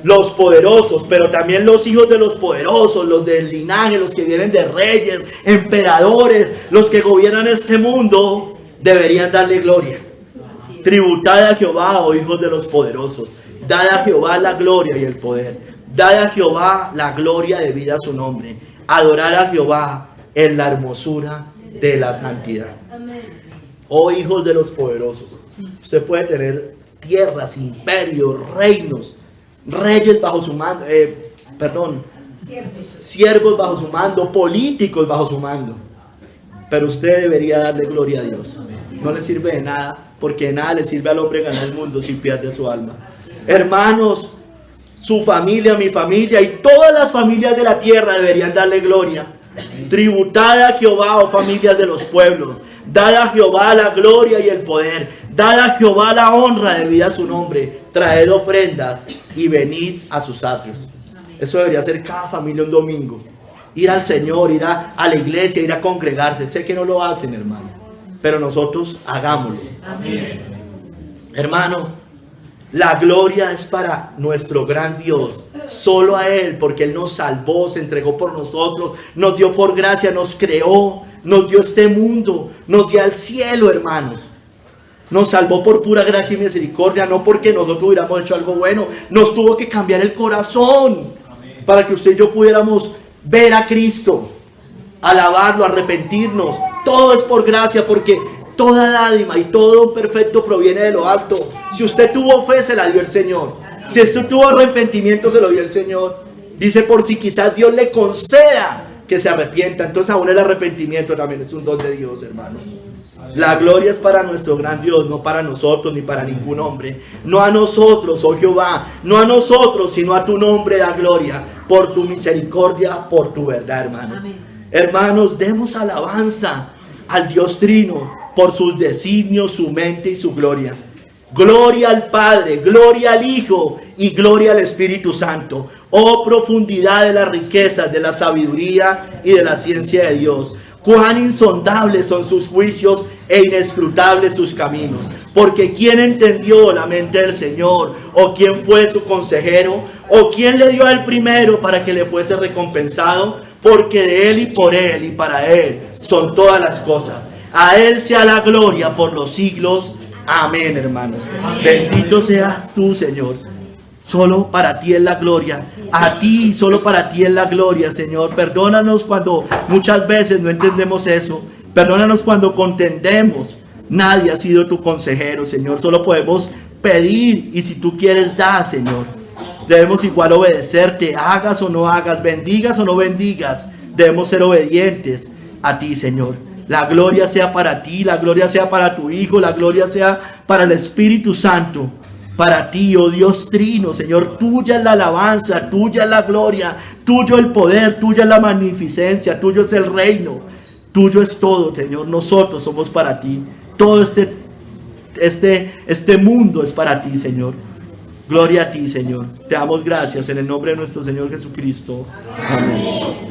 los poderosos, pero también los hijos de los poderosos, los del linaje, los que vienen de reyes, emperadores, los que gobiernan este mundo, deberían darle gloria. Tributad a Jehová, oh hijos de los poderosos, dad a Jehová la gloria y el poder, dad a Jehová la gloria debida a su nombre, adorad a Jehová en la hermosura de la santidad. Oh hijos de los poderosos, usted puede tener tierras, imperios, reinos, reyes bajo su mando, siervos bajo su mando, políticos bajo su mando, pero usted debería darle gloria a Dios. No le sirve de nada, porque de nada le sirve al hombre ganar el mundo si pierde su alma. Hermanos, su familia, mi familia y todas las familias de la tierra deberían darle gloria. Tributad a Jehová, oh familias de los pueblos, dad a Jehová la gloria y el poder, dad a Jehová la honra debida a su nombre, traed ofrendas y venid a sus atrios. Eso debería hacer cada familia un domingo. Ir al Señor, ir a la iglesia, ir a congregarse. Sé que no lo hacen, hermano, pero nosotros hagámoslo. Amén. Hermano, la gloria es para nuestro gran Dios, solo a Él, porque Él nos salvó, se entregó por nosotros, nos dio por gracia, nos creó, nos dio este mundo, nos dio al cielo, hermanos. Nos salvó por pura gracia y misericordia, no porque nosotros hubiéramos hecho algo bueno. Nos tuvo que cambiar el corazón para que usted y yo pudiéramos ver a Cristo, alabarlo, arrepentirnos. Todo es por gracia, porque toda dádiva y todo don perfecto proviene de lo alto. Si usted tuvo fe, se la dio el Señor. Si usted tuvo arrepentimiento, se lo dio el Señor. Dice, por si quizás Dios le conceda que se arrepienta. Entonces aún el arrepentimiento también es un don de Dios, hermano. La gloria es para nuestro gran Dios, no para nosotros ni para ningún hombre. No a nosotros, oh Jehová, no a nosotros, sino a tu nombre da gloria, por tu misericordia, por tu verdad, hermanos. Hermanos, demos alabanza al Dios Trino por sus designios, su mente y su gloria. Gloria al Padre, gloria al Hijo y gloria al Espíritu Santo. Oh profundidad de las riquezas, de la sabiduría y de la ciencia de Dios. Cuán insondables son sus juicios e inescrutables sus caminos. Porque ¿quién entendió la mente del Señor? ¿O quién fue su consejero? ¿O quién le dio al primero para que le fuese recompensado? Porque de Él y por Él y para Él son todas las cosas. A Él sea la gloria por los siglos. Amén, hermanos. Amén. Bendito seas tú, Señor. Solo para ti es la gloria. A ti, solo para ti es la gloria, Señor. Perdónanos cuando muchas veces no entendemos eso. Perdónanos cuando contendemos. Nadie ha sido tu consejero, Señor. Solo podemos pedir y si tú quieres, da, Señor. Debemos igual obedecerte, hagas o no hagas, bendigas o no bendigas. Debemos ser obedientes a ti, Señor. La gloria sea para ti, la gloria sea para tu Hijo, la gloria sea para el Espíritu Santo. Para ti, oh Dios Trino, Señor, tuya es la alabanza, tuya es la gloria, tuyo el poder, tuya es la magnificencia, tuyo es el reino, tuyo es todo, Señor. Nosotros somos para ti. Todo este mundo es para ti, Señor. Gloria a ti, Señor. Te damos gracias en el nombre de nuestro Señor Jesucristo. Amén.